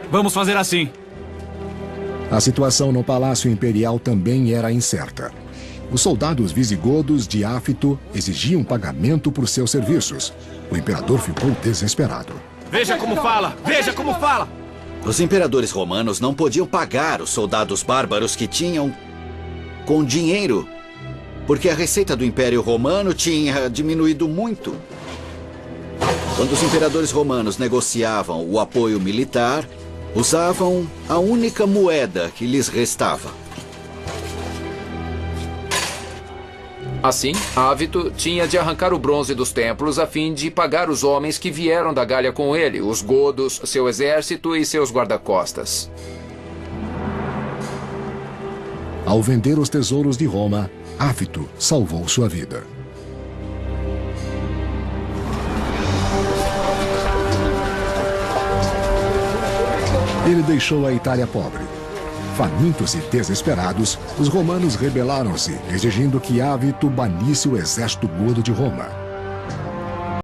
Vamos fazer assim. A situação no Palácio Imperial também era incerta. Os soldados visigodos de Áfito exigiam pagamento por seus serviços. O imperador ficou desesperado. Veja como fala! Veja como fala! Os imperadores romanos não podiam pagar os soldados bárbaros que tinham com dinheiro, porque a receita do Império Romano tinha diminuído muito. Quando os imperadores romanos negociavam o apoio militar, usavam a única moeda que lhes restava. Assim, Ávito tinha de arrancar o bronze dos templos a fim de pagar os homens que vieram da Gália com ele, os godos, seu exército e seus guarda-costas. Ao vender os tesouros de Roma, Ávito salvou sua vida. Ele deixou a Itália pobre. Famintos e desesperados, os romanos rebelaram-se, exigindo que Ávito banisse o exército godo de Roma.